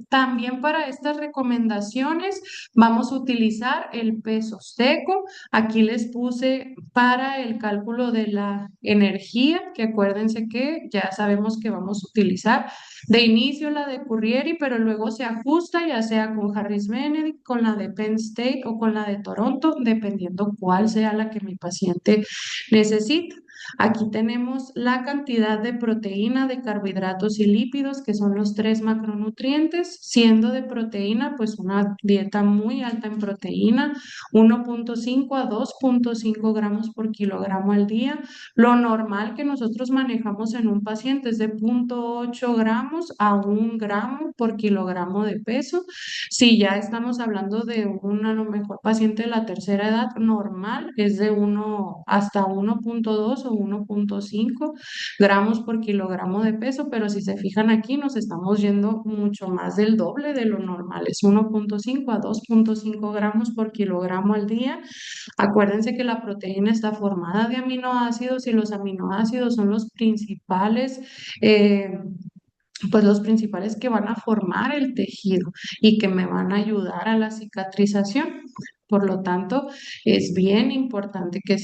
También para estas recomendaciones vamos a utilizar el peso seco. Aquí les puse para el cálculo de la energía, que acuérdense que ya sabemos que vamos a utilizar de inicio la de Currieri, pero luego se ajusta ya sea con Harris Benedict, con la de Penn State o con la de Toronto, dependiendo cuál sea la que mi paciente necesita. Aquí tenemos la cantidad de proteína, de carbohidratos y lípidos, que son los tres macronutrientes, siendo de proteína, pues una dieta muy alta en proteína, 1,5 a 2,5 gramos por kilogramo al día. Lo normal que nosotros manejamos en un paciente es de 0,8 gramos a 1 gramo por kilogramo de peso. Si ya estamos hablando de un, a lo mejor, paciente de la tercera edad, normal es de 1 hasta 1,2 o 1,5 gramos por kilogramo de peso, pero si se fijan aquí nos estamos yendo mucho más del doble de lo normal, es 1,5 a 2,5 gramos por kilogramo al día. Acuérdense que la proteína está formada de aminoácidos y los aminoácidos son los principales. Pues los principales que van a formar el tejido y que me van a ayudar a la cicatrización. Por lo tanto, es bien importante que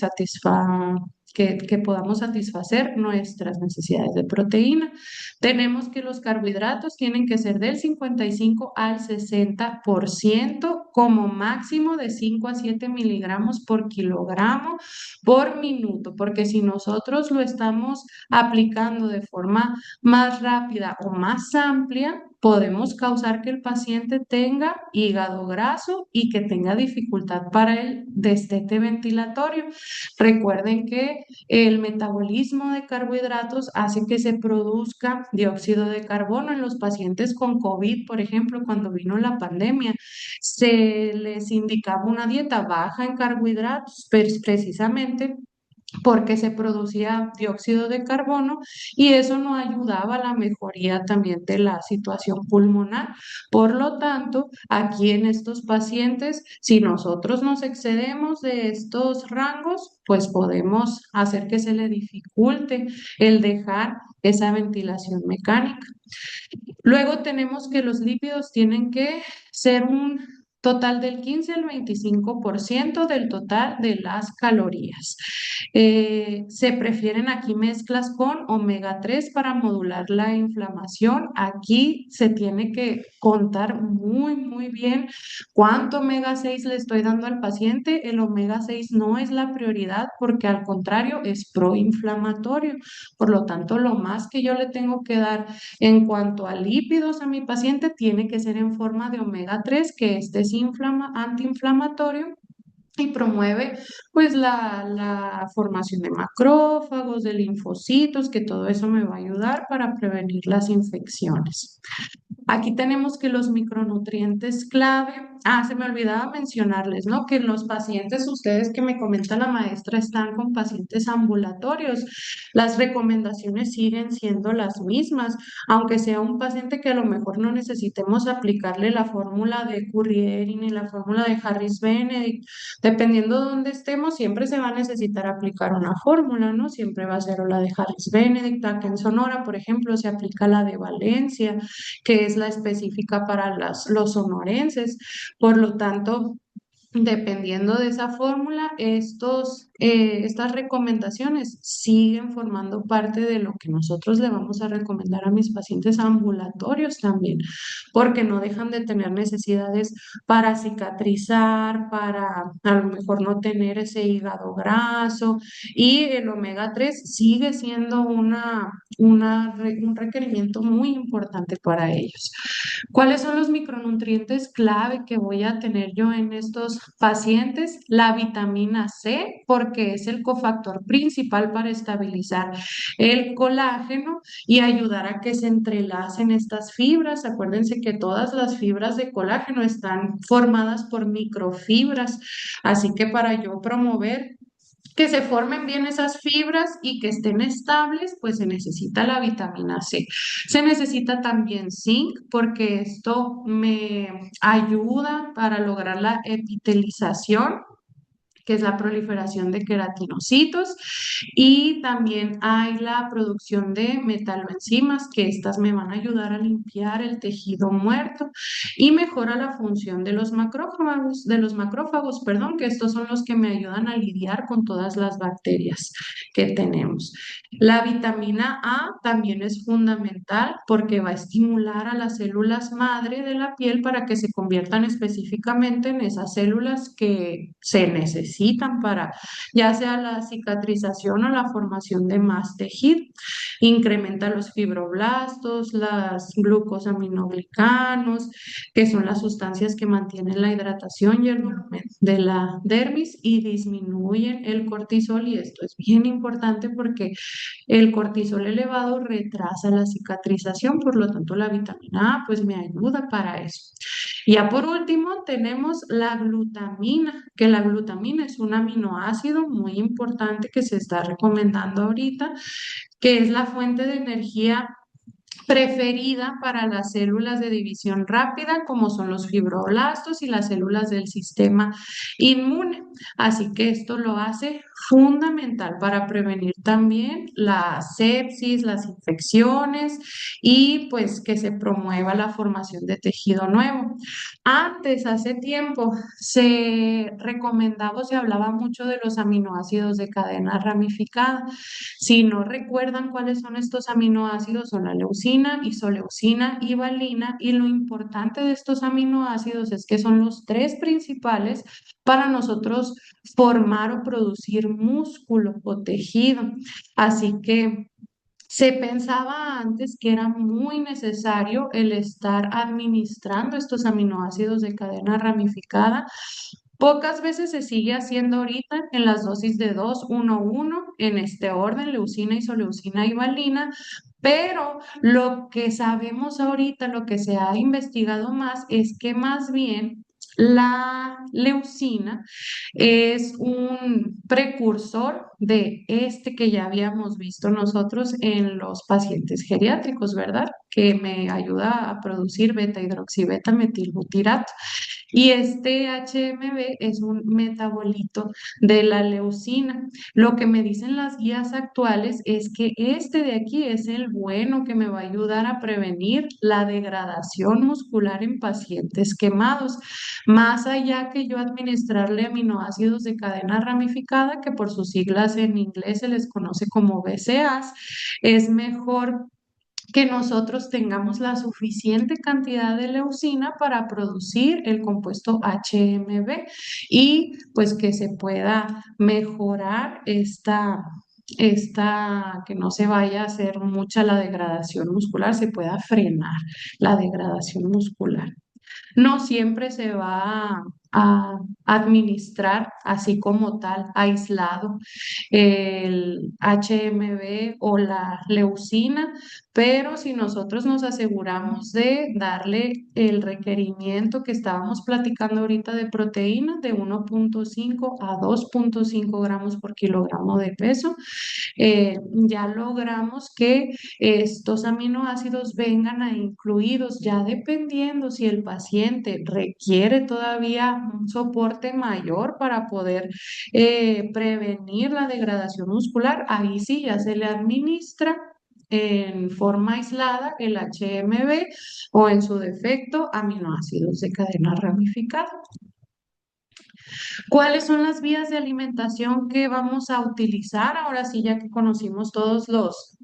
podamos satisfacer nuestras necesidades de proteína. Tenemos que los carbohidratos tienen que ser del 55 al 60%, como máximo de 5 a 7 miligramos por kilogramo por minuto, porque si nosotros lo estamos aplicando de forma más rápida o más amplia, podemos causar que el paciente tenga hígado graso y que tenga dificultad para el destete ventilatorio. Recuerden que el metabolismo de carbohidratos hace que se produzca dióxido de carbono en los pacientes con COVID, por ejemplo, cuando vino la pandemia, se les indicaba una dieta baja en carbohidratos, pues precisamente porque se producía dióxido de carbono y eso no ayudaba a la mejoría también de la situación pulmonar. Por lo tanto, aquí en estos pacientes, si nosotros nos excedemos de estos rangos, pues podemos hacer que se le dificulte el dejar esa ventilación mecánica. Luego tenemos que los lípidos tienen que ser un total del 15 al 25% del total de las calorías. Se prefieren aquí mezclas con omega 3 para modular la inflamación. Aquí se tiene que contar muy, muy bien cuánto omega 6 le estoy dando al paciente. El omega 6 no es la prioridad porque al contrario es proinflamatorio. Por lo tanto, lo más que yo le tengo que dar en cuanto a lípidos a mi paciente, tiene que ser en forma de omega 3 que es antiinflamatorio y promueve pues la formación de macrófagos, de linfocitos, que todo eso me va a ayudar para prevenir las infecciones. Aquí tenemos que los micronutrientes clave, se me olvidaba mencionarles, ¿no? Que los pacientes, ustedes que me comenta la maestra, están con pacientes ambulatorios. Las recomendaciones siguen siendo las mismas, aunque sea un paciente que a lo mejor no necesitemos aplicarle la fórmula de Currieri ni la fórmula de Harris Benedict. Dependiendo de dónde estemos, siempre se va a necesitar aplicar una fórmula, ¿no? Siempre va a ser o la de Harris Benedict. Acá en Sonora, por ejemplo, se aplica la de Valencia, que es la específica para los sonorenses. Por lo tanto, dependiendo de esa fórmula, estas recomendaciones siguen formando parte de lo que nosotros le vamos a recomendar a mis pacientes ambulatorios también, porque no dejan de tener necesidades para cicatrizar, para a lo mejor no tener ese hígado graso y el omega 3 sigue siendo un requerimiento muy importante para ellos. ¿Cuáles son los micronutrientes clave que voy a tener yo en estos pacientes? La vitamina C, porque es el cofactor principal para estabilizar el colágeno y ayudar a que se entrelacen estas fibras. Acuérdense que todas las fibras de colágeno están formadas por microfibras, así que para yo promover que se formen bien esas fibras y que estén estables, pues se necesita la vitamina C. Se necesita también zinc porque esto me ayuda para lograr la epitelización que es la proliferación de queratinocitos, y también hay la producción de metaloenzimas, que estas me van a ayudar a limpiar el tejido muerto y mejora la función de los macrófagos, perdón, que estos son los que me ayudan a lidiar con todas las bacterias que tenemos. La vitamina A también es fundamental porque va a estimular a las células madre de la piel para que se conviertan específicamente en esas células que se necesitan para ya sea la cicatrización o la formación de más tejido. Incrementa los fibroblastos, las glucosaminoglicanos, que son las sustancias que mantienen la hidratación y el volumen de la dermis, y disminuyen el cortisol, y esto es bien importante porque el cortisol elevado retrasa la cicatrización, por lo tanto la vitamina A pues me ayuda para eso. Y ya por último tenemos la glutamina, que la glutamina es un aminoácido muy importante que se está recomendando ahorita, que es la fuente de energía preferida para las células de división rápida, como son los fibroblastos y las células del sistema inmune. Así que esto lo hace fundamental para prevenir también la sepsis, las infecciones, y pues que se promueva la formación de tejido nuevo. Antes, hace tiempo, se recomendaba o se hablaba mucho de los aminoácidos de cadena ramificada. Si no recuerdan cuáles son estos aminoácidos, son la leucina, isoleucina y valina, y lo importante de estos aminoácidos es que son los tres principales para nosotros formar o producir músculo o tejido. Así que se pensaba antes que era muy necesario el estar administrando estos aminoácidos de cadena ramificada. Pocas veces se sigue haciendo ahorita en las dosis de 2-1-1 en este orden, leucina, isoleucina y valina, pero lo que sabemos ahorita, lo que se ha investigado más, es que más bien la leucina es un precursor de este que ya habíamos visto nosotros en los pacientes geriátricos, ¿verdad? Que me ayuda a producir beta hidroxibeta metilbutirato. Y este HMB es un metabolito de la leucina. Lo que me dicen las guías actuales es que este de aquí es el bueno, que me va a ayudar a prevenir la degradación muscular en pacientes quemados. Más allá que yo administrarle aminoácidos de cadena ramificada, que por sus siglas en inglés se les conoce como BCAAs, es mejor que nosotros tengamos la suficiente cantidad de leucina para producir el compuesto HMB, y pues que se pueda mejorar que no se vaya a hacer mucha la degradación muscular, se pueda frenar la degradación muscular. No siempre se va a administrar así como tal, aislado, el HMB o la leucina, pero si nosotros nos aseguramos de darle el requerimiento que estábamos platicando ahorita de proteína de 1,5 a 2,5 gramos por kilogramo de peso, ya logramos que estos aminoácidos vengan a incluidos, ya dependiendo si el paciente requiere todavía un soporte mayor para poder prevenir la degradación muscular, ahí sí ya se le administra en forma aislada el HMB, o en su defecto aminoácidos de cadena ramificada. ¿Cuáles son las vías de alimentación que vamos a utilizar? Ahora sí, ya que conocimos todos los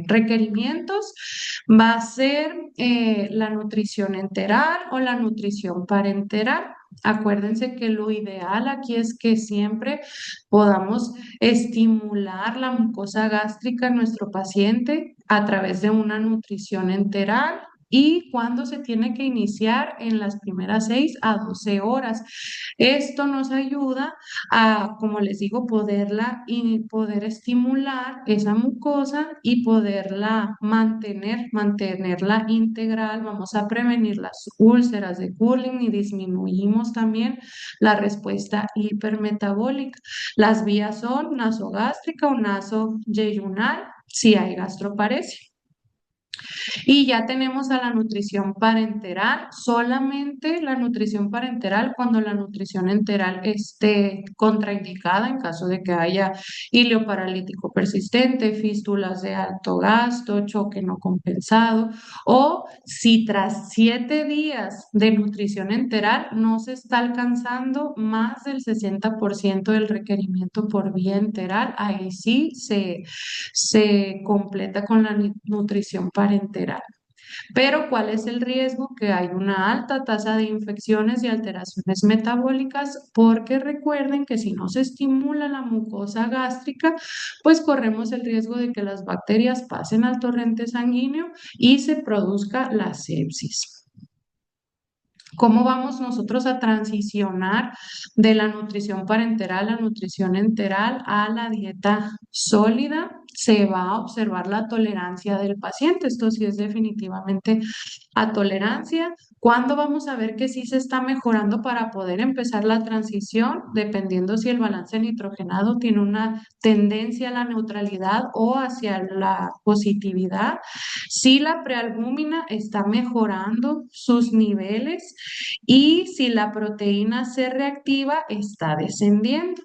requerimientos, va a ser la nutrición enteral o la nutrición parenteral. Acuérdense que lo ideal aquí es que siempre podamos estimular la mucosa gástrica en nuestro paciente a través de una nutrición enteral, y cuando se tiene que iniciar en las primeras 6 a 12 horas. Esto nos ayuda a, como les digo, poder estimular esa mucosa y poderla mantenerla integral. Vamos a prevenir las úlceras de Curling y disminuimos también la respuesta hipermetabólica. Las vías son nasogástrica o nasoyeyunal si hay gastroparesia. Y ya tenemos a la nutrición parenteral, solamente la nutrición parenteral cuando la nutrición enteral esté contraindicada en caso de que haya hilio paralítico persistente, fístulas de alto gasto, choque no compensado, o si tras 7 días de nutrición enteral no se está alcanzando más del 60% del requerimiento por vía enteral, ahí sí se completa con la nutrición parenteral. Pero ¿cuál es el riesgo? Que hay una alta tasa de infecciones y alteraciones metabólicas, porque recuerden que si no se estimula la mucosa gástrica, pues corremos el riesgo de que las bacterias pasen al torrente sanguíneo y se produzca la sepsis. ¿Cómo vamos nosotros a transicionar de la nutrición parenteral a nutrición enteral a la dieta sólida? Se va a observar la tolerancia del paciente. Esto sí es definitivamente a tolerancia. ¿Cuándo vamos a ver que sí se está mejorando para poder empezar la transición? Dependiendo si el balance nitrogenado tiene una tendencia a la neutralidad o hacia la positividad. Si la prealbúmina está mejorando sus niveles y si la proteína C reactiva está descendiendo.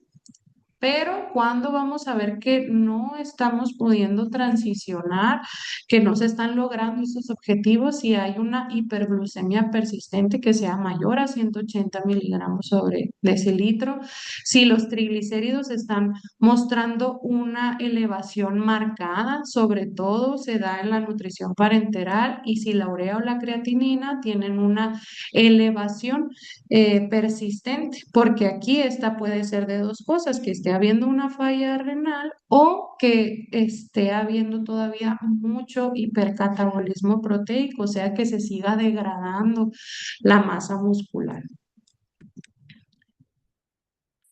Pero cuando vamos a ver que no estamos pudiendo transicionar, que no se están logrando esos objetivos, si hay una hiperglucemia persistente que sea mayor a 180 miligramos sobre decilitro, si los triglicéridos están mostrando una elevación marcada, sobre todo se da en la nutrición parenteral, y si la urea o la creatinina tienen una elevación persistente, porque aquí esta puede ser de dos cosas, que esté habiendo una falla renal o que esté habiendo todavía mucho hipercatabolismo proteico, o sea que se siga degradando la masa muscular.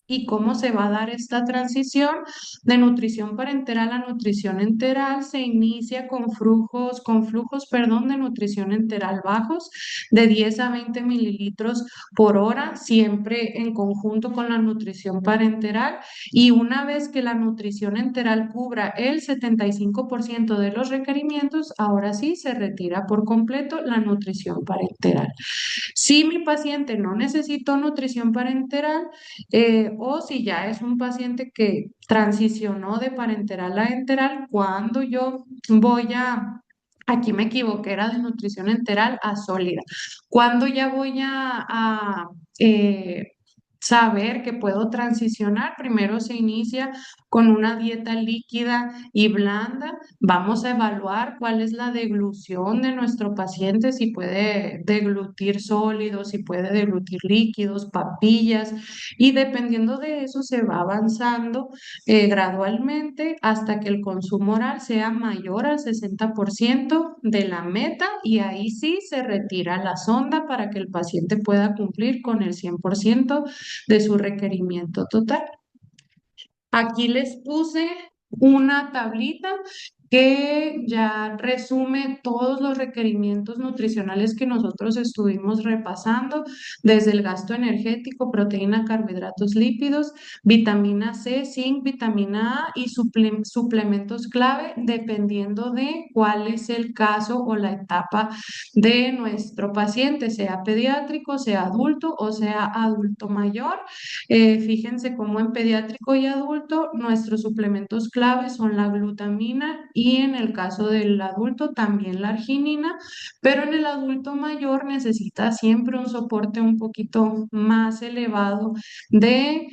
¿Y cómo se va a dar esta transición de nutrición parenteral a nutrición enteral? Se inicia con flujos, de nutrición enteral bajos de 10 a 20 mililitros por hora, siempre en conjunto con la nutrición parenteral. Y una vez que la nutrición enteral cubra el 75% de los requerimientos, ahora sí se retira por completo la nutrición parenteral. Si mi paciente no necesitó nutrición parenteral, o si ya es un paciente que transicionó de parenteral a enteral, cuando yo voy aquí me equivoqué, era de nutrición enteral a sólida. Cuando ya voy a saber que puedo transicionar, primero se inicia con una dieta líquida y blanda. Vamos a evaluar cuál es la deglución de nuestro paciente, si puede deglutir sólidos, si puede deglutir líquidos, papillas, y dependiendo de eso se va avanzando gradualmente hasta que el consumo oral sea mayor al 60% de la meta, y ahí sí se retira la sonda para que el paciente pueda cumplir con el 100% de su requerimiento total. Aquí les puse una tablita que ya resume todos los requerimientos nutricionales que nosotros estuvimos repasando, desde el gasto energético, proteína, carbohidratos, lípidos, vitamina C, zinc, vitamina A y suplementos clave, dependiendo de cuál es el caso o la etapa de nuestro paciente, sea pediátrico, sea adulto o sea adulto mayor. Fíjense cómo en pediátrico y adulto nuestros suplementos claves son la glutamina y en el caso del adulto también la arginina, pero en el adulto mayor necesita siempre un soporte un poquito más elevado de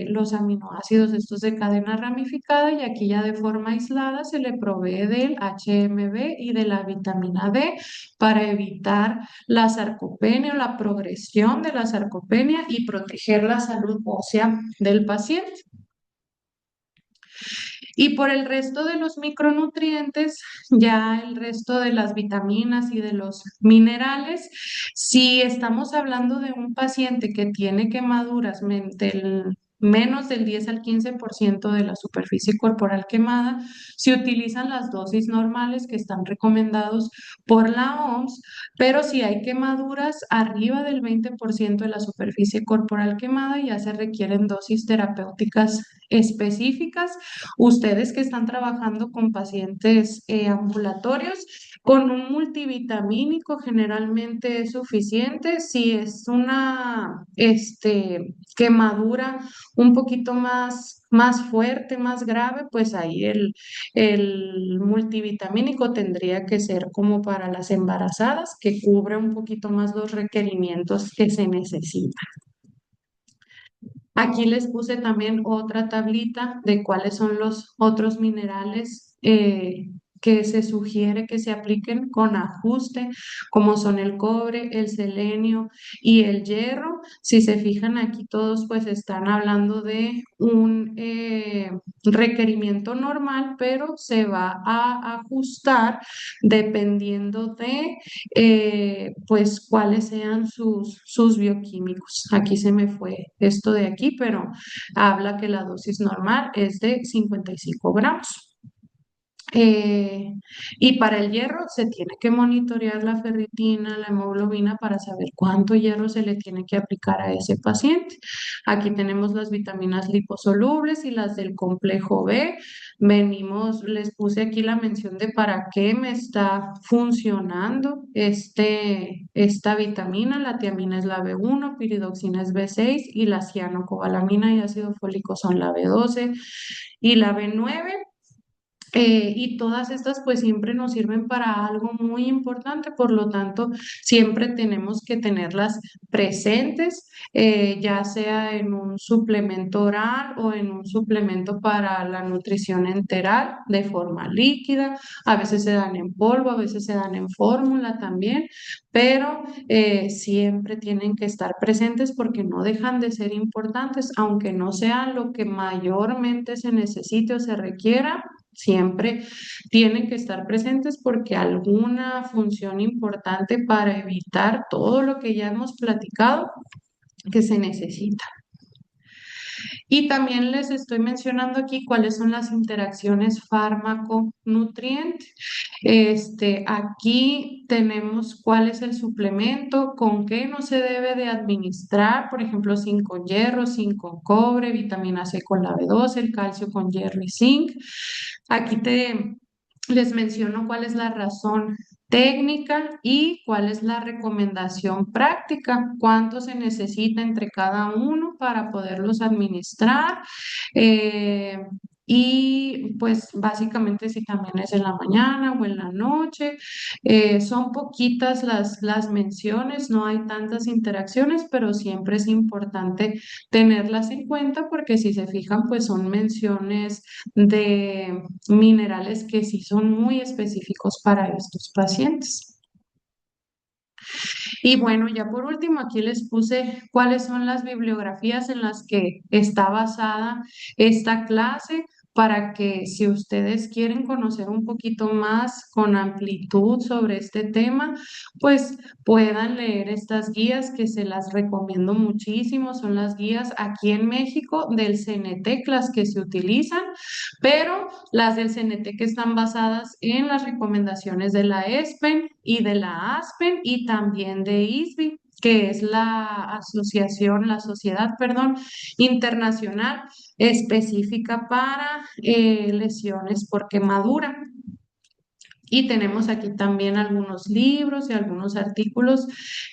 los aminoácidos estos de cadena ramificada, y aquí ya de forma aislada se le provee del HMB y de la vitamina D para evitar la sarcopenia o la progresión de la sarcopenia y proteger la salud ósea del paciente. Y por el resto de los micronutrientes, ya el resto de las vitaminas y de los minerales, si estamos hablando de un paciente que tiene quemaduras menos del 10 al 15% de la superficie corporal quemada, se utilizan las dosis normales que están recomendados por la OMS, pero si hay quemaduras arriba del 20% de la superficie corporal quemada, ya se requieren dosis terapéuticas específicas. Ustedes que están trabajando con pacientes ambulatorios, con un multivitamínico generalmente es suficiente. Si es una quemadura un poquito más fuerte, más grave, pues ahí el multivitamínico tendría que ser como para las embarazadas, que cubre un poquito más los requerimientos que se necesitan. Aquí les puse también otra tablita de cuáles son los otros minerales que se sugiere que se apliquen con ajuste, como son el cobre, el selenio y el hierro. Si se fijan aquí todos pues están hablando de un requerimiento normal, pero se va a ajustar dependiendo de pues cuáles sean sus bioquímicos. Aquí se me fue esto de aquí, pero habla que la dosis normal es de 55 gramos. Eh, y para el hierro se tiene que monitorear la ferritina, la hemoglobina para saber cuánto hierro se le tiene que aplicar a ese paciente. Aquí tenemos las vitaminas liposolubles y las del complejo B. Les puse aquí la mención de para qué me está funcionando esta vitamina. La tiamina es la B1, piridoxina es B6 y la cianocobalamina y ácido fólico son la B12 y la B9. Y todas estas pues siempre nos sirven para algo muy importante, por lo tanto siempre tenemos que tenerlas presentes, ya sea en un suplemento oral o en un suplemento para la nutrición enteral de forma líquida. A veces se dan en polvo, a veces se dan en fórmula también, pero siempre tienen que estar presentes porque no dejan de ser importantes, aunque no sean lo que mayormente se necesite o se requiera. Siempre tienen que estar presentes porque alguna función importante para evitar todo lo que ya hemos platicado que se necesita. Y también les estoy mencionando aquí cuáles son las interacciones fármaco-nutriente. Aquí tenemos cuál es el suplemento, con qué no se debe de administrar, por ejemplo, zinc con hierro, zinc con cobre, vitamina C con la B12, el calcio con hierro y zinc. Aquí les menciono cuál es la razón técnica y cuál es la recomendación práctica, cuánto se necesita entre cada uno para poderlos administrar. eh, y pues básicamente si también es en la mañana o en la noche, son poquitas las menciones, no hay tantas interacciones, pero siempre es importante tenerlas en cuenta porque si se fijan, pues son menciones de minerales que sí son muy específicos para estos pacientes. Y bueno, ya por último, aquí les puse cuáles son las bibliografías en las que está basada esta clase para que si ustedes quieren conocer un poquito más con amplitud sobre este tema, pues puedan leer estas guías que se las recomiendo muchísimo. Son las guías aquí en México del CNT, las que se utilizan, pero las del CNT que están basadas en las recomendaciones de la ESPEN y de la ASPEN y también de ISBI, que es la sociedad, perdón, internacional específica para lesiones por quemadura. Y tenemos aquí también algunos libros y algunos artículos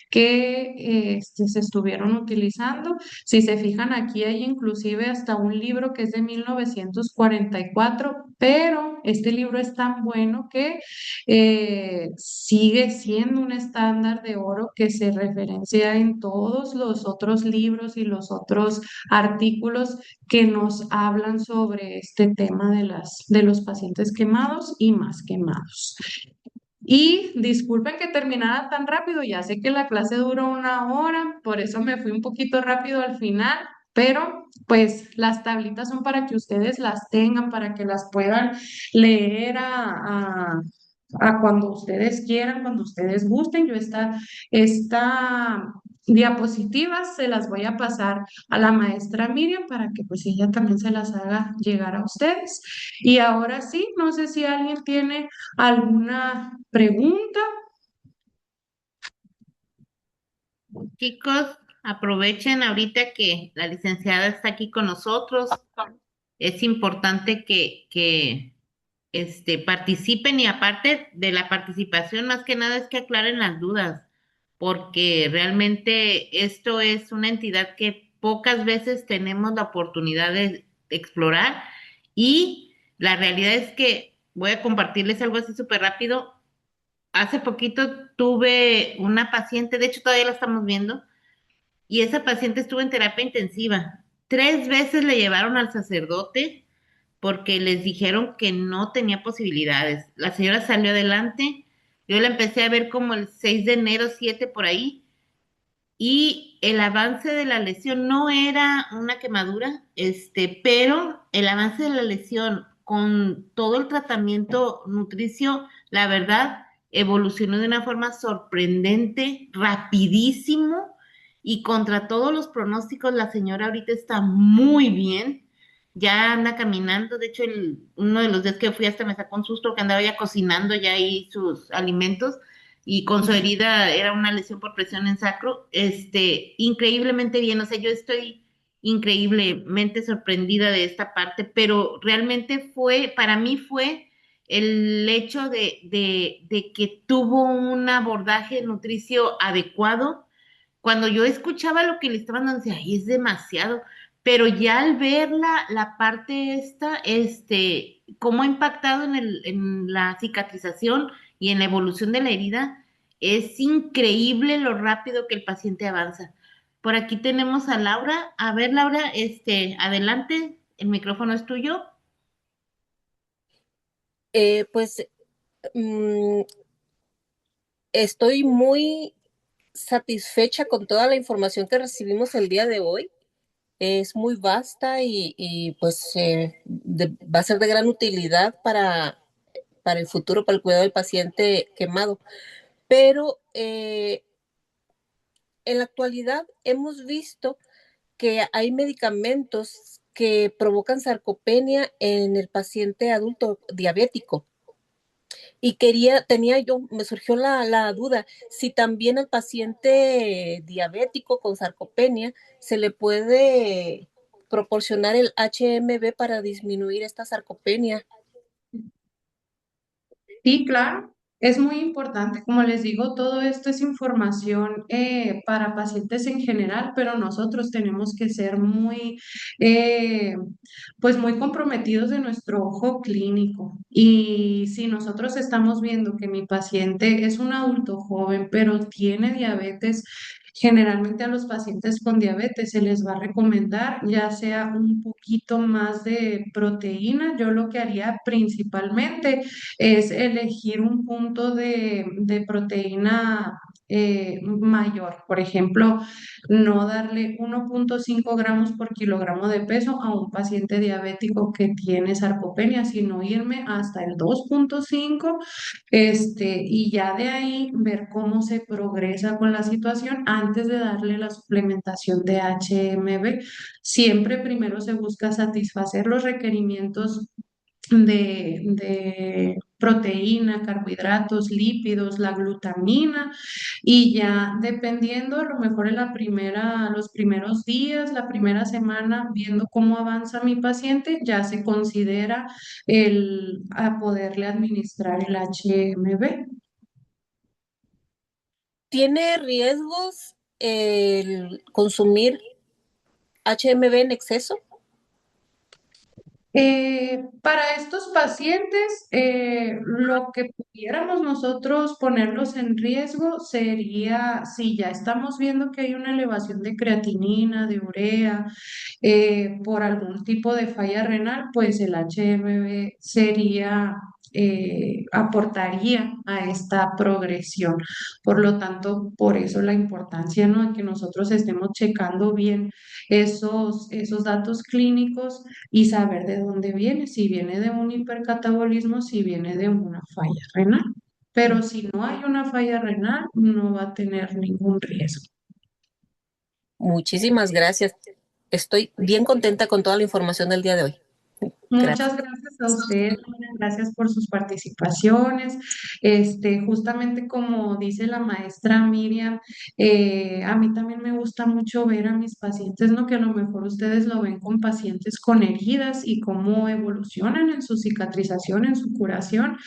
que se estuvieron utilizando. Si se fijan, aquí hay inclusive hasta un libro que es de 1944, pero este libro es tan bueno que sigue siendo un estándar de oro que se referencia en todos los otros libros y los otros artículos que nos hablan sobre este tema de los pacientes quemados y más quemados. Y disculpen que terminara tan rápido, ya sé que la clase duró 1 hora, por eso me fui un poquito rápido al final, pero pues las tablitas son para que ustedes las tengan, para que las puedan leer a cuando ustedes quieran, cuando ustedes gusten. Yo esta diapositivas se las voy a pasar a la maestra Miriam para que pues ella también se las haga llegar a ustedes. Y ahora sí, no sé si alguien tiene alguna pregunta. Chicos, aprovechen ahorita que la licenciada está aquí con nosotros. es importante que participen, y aparte de la participación, más que nada es que aclaren las dudas, porque realmente esto es una entidad que pocas veces tenemos la oportunidad de explorar, y la realidad es que voy a compartirles algo así súper rápido. Hace poquito tuve una paciente, de hecho todavía la estamos viendo, y esa paciente estuvo en terapia intensiva. 3 veces le llevaron al sacerdote porque les dijeron que no tenía posibilidades. La señora salió adelante. Yo la empecé a ver como el 6 de enero, 7 por ahí, y el avance de la lesión no era una quemadura, pero el avance de la lesión con todo el tratamiento nutricio, la verdad, evolucionó de una forma sorprendente, rapidísimo, y contra todos los pronósticos, la señora ahorita está muy bien. Ya anda caminando. De hecho, uno de los días que fui hasta me sacó un susto que andaba ya cocinando ya ahí sus alimentos, y con su herida era una lesión por presión en sacro, increíblemente bien. O sea, yo estoy increíblemente sorprendida de esta parte, pero realmente para mí fue el hecho de que tuvo un abordaje nutricio adecuado. Cuando yo escuchaba lo que le estaban dando, decía, ay, es demasiado. Pero ya al ver la parte esta, cómo ha impactado en la cicatrización y en la evolución de la herida, es increíble lo rápido que el paciente avanza. Por aquí tenemos a Laura. A ver, Laura, adelante, el micrófono es tuyo. Pues mm, estoy muy satisfecha con toda la información que recibimos el día de hoy. Es muy vasta y pues va a ser de gran utilidad para el futuro, para el cuidado del paciente quemado. Pero en la actualidad hemos visto que hay medicamentos que provocan sarcopenia en el paciente adulto diabético. Y me surgió la duda, si también al paciente diabético con sarcopenia se le puede proporcionar el HMB para disminuir esta sarcopenia. Sí, claro, es muy importante. Como les digo, todo esto es información para pacientes en general, pero nosotros tenemos que ser eh, pues muy comprometidos de nuestro ojo clínico. Y si nosotros estamos viendo que mi paciente es un adulto joven, pero tiene diabetes, generalmente a los pacientes con diabetes se les va a recomendar ya sea un poquito más de proteína. Yo lo que haría principalmente es elegir un punto de proteína mayor. Por ejemplo, no darle 1,5 gramos por kilogramo de peso a un paciente diabético que tiene sarcopenia, sino irme hasta el 2,5, y ya de ahí ver cómo se progresa con la situación antes de darle la suplementación de HMB. Siempre primero se busca satisfacer los requerimientos de proteína, carbohidratos, lípidos, la glutamina, y ya dependiendo, a lo mejor en los primeros días, la primera semana, viendo cómo avanza mi paciente, ya se considera a poderle administrar el HMB. ¿Tiene riesgos el consumir HMB en exceso? Para estos pacientes, lo que pudiéramos nosotros ponerlos en riesgo sería si ya estamos viendo que hay una elevación de creatinina, de urea, por algún tipo de falla renal, pues el HMB aportaría a esta progresión. Por lo tanto, por eso la importancia, ¿no?, de que nosotros estemos checando bien esos datos clínicos y saber de dónde viene, si viene de un hipercatabolismo, si viene de una falla renal. Pero si no hay una falla renal, no va a tener ningún riesgo. Muchísimas gracias. Estoy bien contenta con toda la información del día de hoy. Gracias. Muchas gracias a usted. gracias por sus participaciones. Justamente como dice la maestra Miriam, a mí también me gusta mucho ver a mis pacientes, ¿no? Que a lo mejor ustedes lo ven con pacientes con heridas y cómo evolucionan en su cicatrización, en su curación.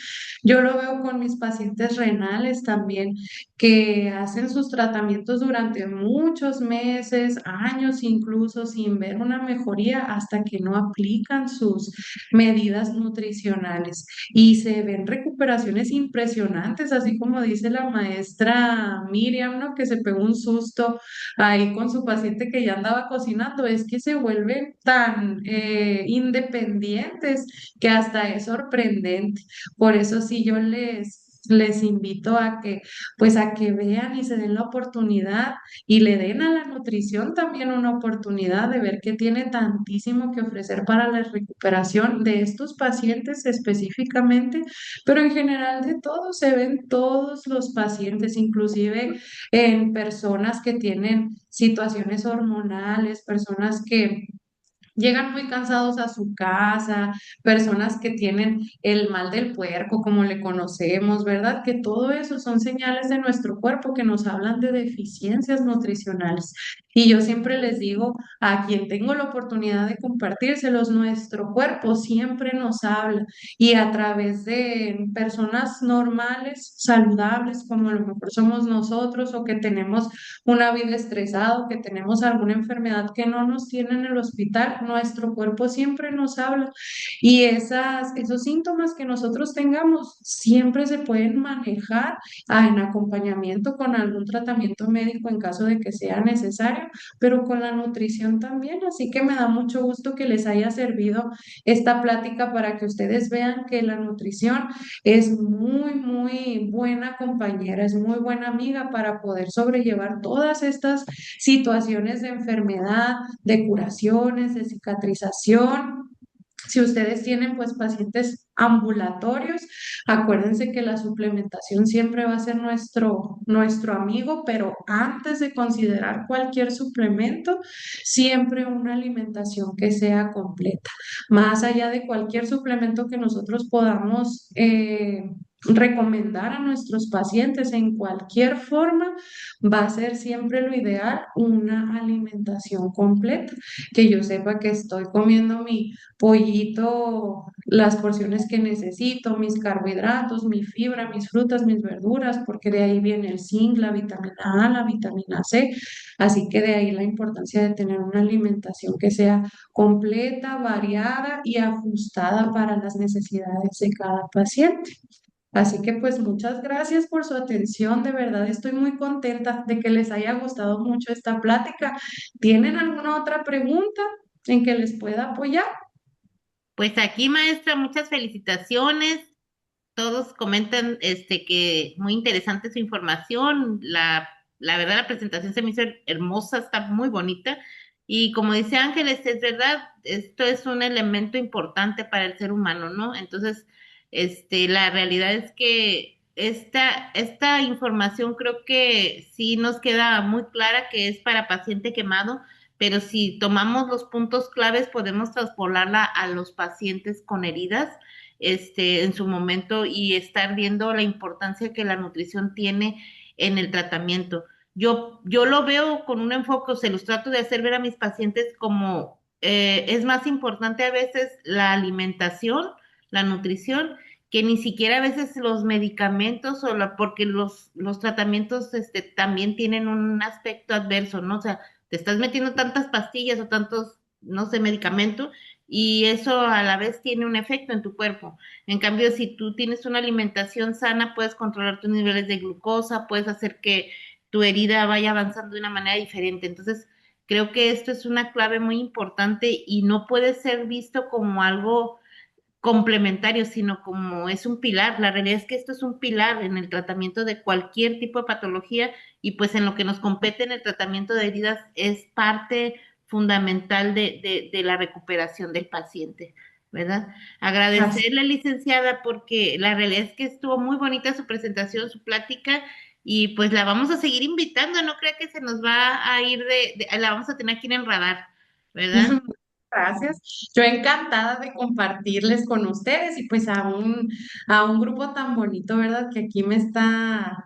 Yo lo veo con mis pacientes renales también, que hacen sus tratamientos durante muchos meses, años incluso, sin ver una mejoría hasta que no aplican sus medidas nutricionales y se ven recuperaciones impresionantes, así como dice la maestra Miriam, ¿no? Que se pegó un susto ahí con su paciente que ya andaba cocinando, es que se vuelven tan independientes que hasta es sorprendente. Por eso sí yo les invito a que pues a que vean y se den la oportunidad y le den a la nutrición también una oportunidad de ver que tiene tantísimo que ofrecer para la recuperación de estos pacientes específicamente, pero en general de todos, se ven todos los pacientes, inclusive en personas que tienen situaciones hormonales, personas que llegan muy cansados a su casa, personas que tienen el mal del puerco, como le conocemos, ¿verdad? Que todo eso son señales de nuestro cuerpo que nos hablan de deficiencias nutricionales. Y yo siempre les digo a quien tengo la oportunidad de compartírselos, nuestro cuerpo siempre nos habla y a través de personas normales, saludables, como a lo mejor somos nosotros o que tenemos una vida estresada o que tenemos alguna enfermedad que no nos tiene en el hospital, nuestro cuerpo siempre nos habla y esos síntomas que nosotros tengamos siempre se pueden manejar en acompañamiento con algún tratamiento médico en caso de que sea necesario, pero con la nutrición también. Así que me da mucho gusto que les haya servido esta plática para que ustedes vean que la nutrición es muy, muy buena compañera, es muy buena amiga para poder sobrellevar todas estas situaciones de enfermedad, de curaciones, de cicatrización. Si ustedes tienen pues pacientes ambulatorios, acuérdense que la suplementación siempre va a ser nuestro amigo, pero antes de considerar cualquier suplemento, siempre una alimentación que sea completa. Más allá de cualquier suplemento que nosotros podamos recomendar a nuestros pacientes en cualquier forma, va a ser siempre lo ideal una alimentación completa, que yo sepa que estoy comiendo mi pollito, las porciones que necesito, mis carbohidratos, mi fibra, mis frutas, mis verduras, porque de ahí viene el zinc, la vitamina A, la vitamina C. Así que de ahí la importancia de tener una alimentación que sea completa, variada y ajustada para las necesidades de cada paciente. Así que pues muchas gracias por su atención. De verdad estoy muy contenta de que les haya gustado mucho esta plática. ¿Tienen alguna otra pregunta en que les pueda apoyar? Pues aquí, maestra, muchas felicitaciones. Todos comentan que muy interesante su información. La verdad, la presentación se me hizo hermosa, está muy bonita. Y como dice Ángeles, es verdad, esto es un elemento importante para el ser humano, ¿no? Entonces, la realidad es que esta información creo que sí nos queda muy clara que es para paciente quemado, pero si tomamos los puntos claves, podemos traspolarla a los pacientes con heridas en su momento y estar viendo la importancia que la nutrición tiene en el tratamiento. Yo lo veo con un enfoque, se los trato de hacer ver a mis pacientes como es más importante a veces la alimentación, la nutrición, que ni siquiera a veces los medicamentos porque los tratamientos también tienen un aspecto adverso, ¿no? O sea, te estás metiendo tantas pastillas o tantos, no sé, medicamentos y eso a la vez tiene un efecto en tu cuerpo. En cambio, si tú tienes una alimentación sana, puedes controlar tus niveles de glucosa, puedes hacer que tu herida vaya avanzando de una manera diferente. Entonces, creo que esto es una clave muy importante y no puede ser visto como algo complementario, sino como es un pilar. La realidad es que esto es un pilar en el tratamiento de cualquier tipo de patología y pues en lo que nos compete en el tratamiento de heridas es parte fundamental de la recuperación del paciente, ¿verdad? Así. Agradecerle, licenciada, porque la realidad es que estuvo muy bonita su presentación, su plática. Y pues la vamos a seguir invitando, no creo que se nos va a ir la vamos a tener aquí en el radar, ¿verdad? Gracias. Yo encantada de compartirles con ustedes y pues a un grupo tan bonito, ¿verdad? Que aquí me está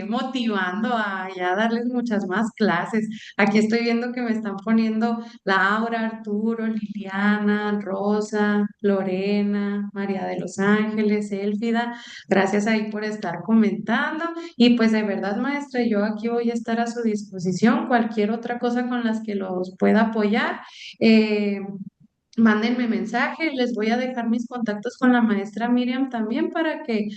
motivando a ya darles muchas más clases. Aquí estoy viendo que me están poniendo Laura, Arturo, Liliana, Rosa, Lorena, María de los Ángeles, Élfida. Gracias ahí por estar comentando. Y pues de verdad, maestra, yo aquí voy a estar a su disposición. Cualquier otra cosa con las que los pueda apoyar. Eh, Mándenme mensaje, les voy a dejar mis contactos con la maestra Miriam también para que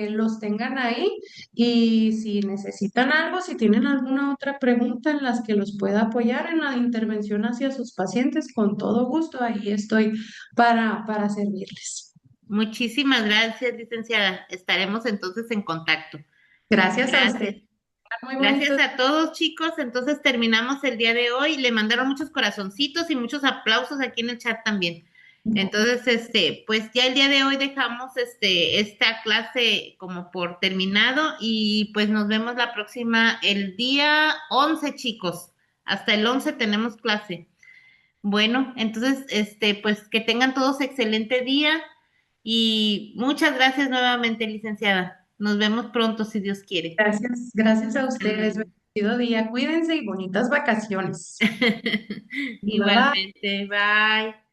los tengan ahí y si necesitan algo, si tienen alguna otra pregunta en las que los pueda apoyar en la intervención hacia sus pacientes, con todo gusto, ahí estoy para servirles. Muchísimas gracias, licenciada. Estaremos entonces en contacto. Gracias a usted. Gracias. Muy bonito. Gracias a todos, chicos. Entonces terminamos el día de hoy. Le mandaron muchos corazoncitos y muchos aplausos aquí en el chat también. Entonces, pues ya el día de hoy dejamos esta clase como por terminado y pues nos vemos la próxima, el día 11, chicos. Hasta el 11 tenemos clase. Bueno, entonces, pues que tengan todos excelente día y muchas gracias nuevamente, licenciada. Nos vemos pronto, si Dios quiere. Gracias, gracias a Hasta ustedes. luego. Bendecido día. Cuídense y bonitas vacaciones. Bye bye. Igualmente, bye.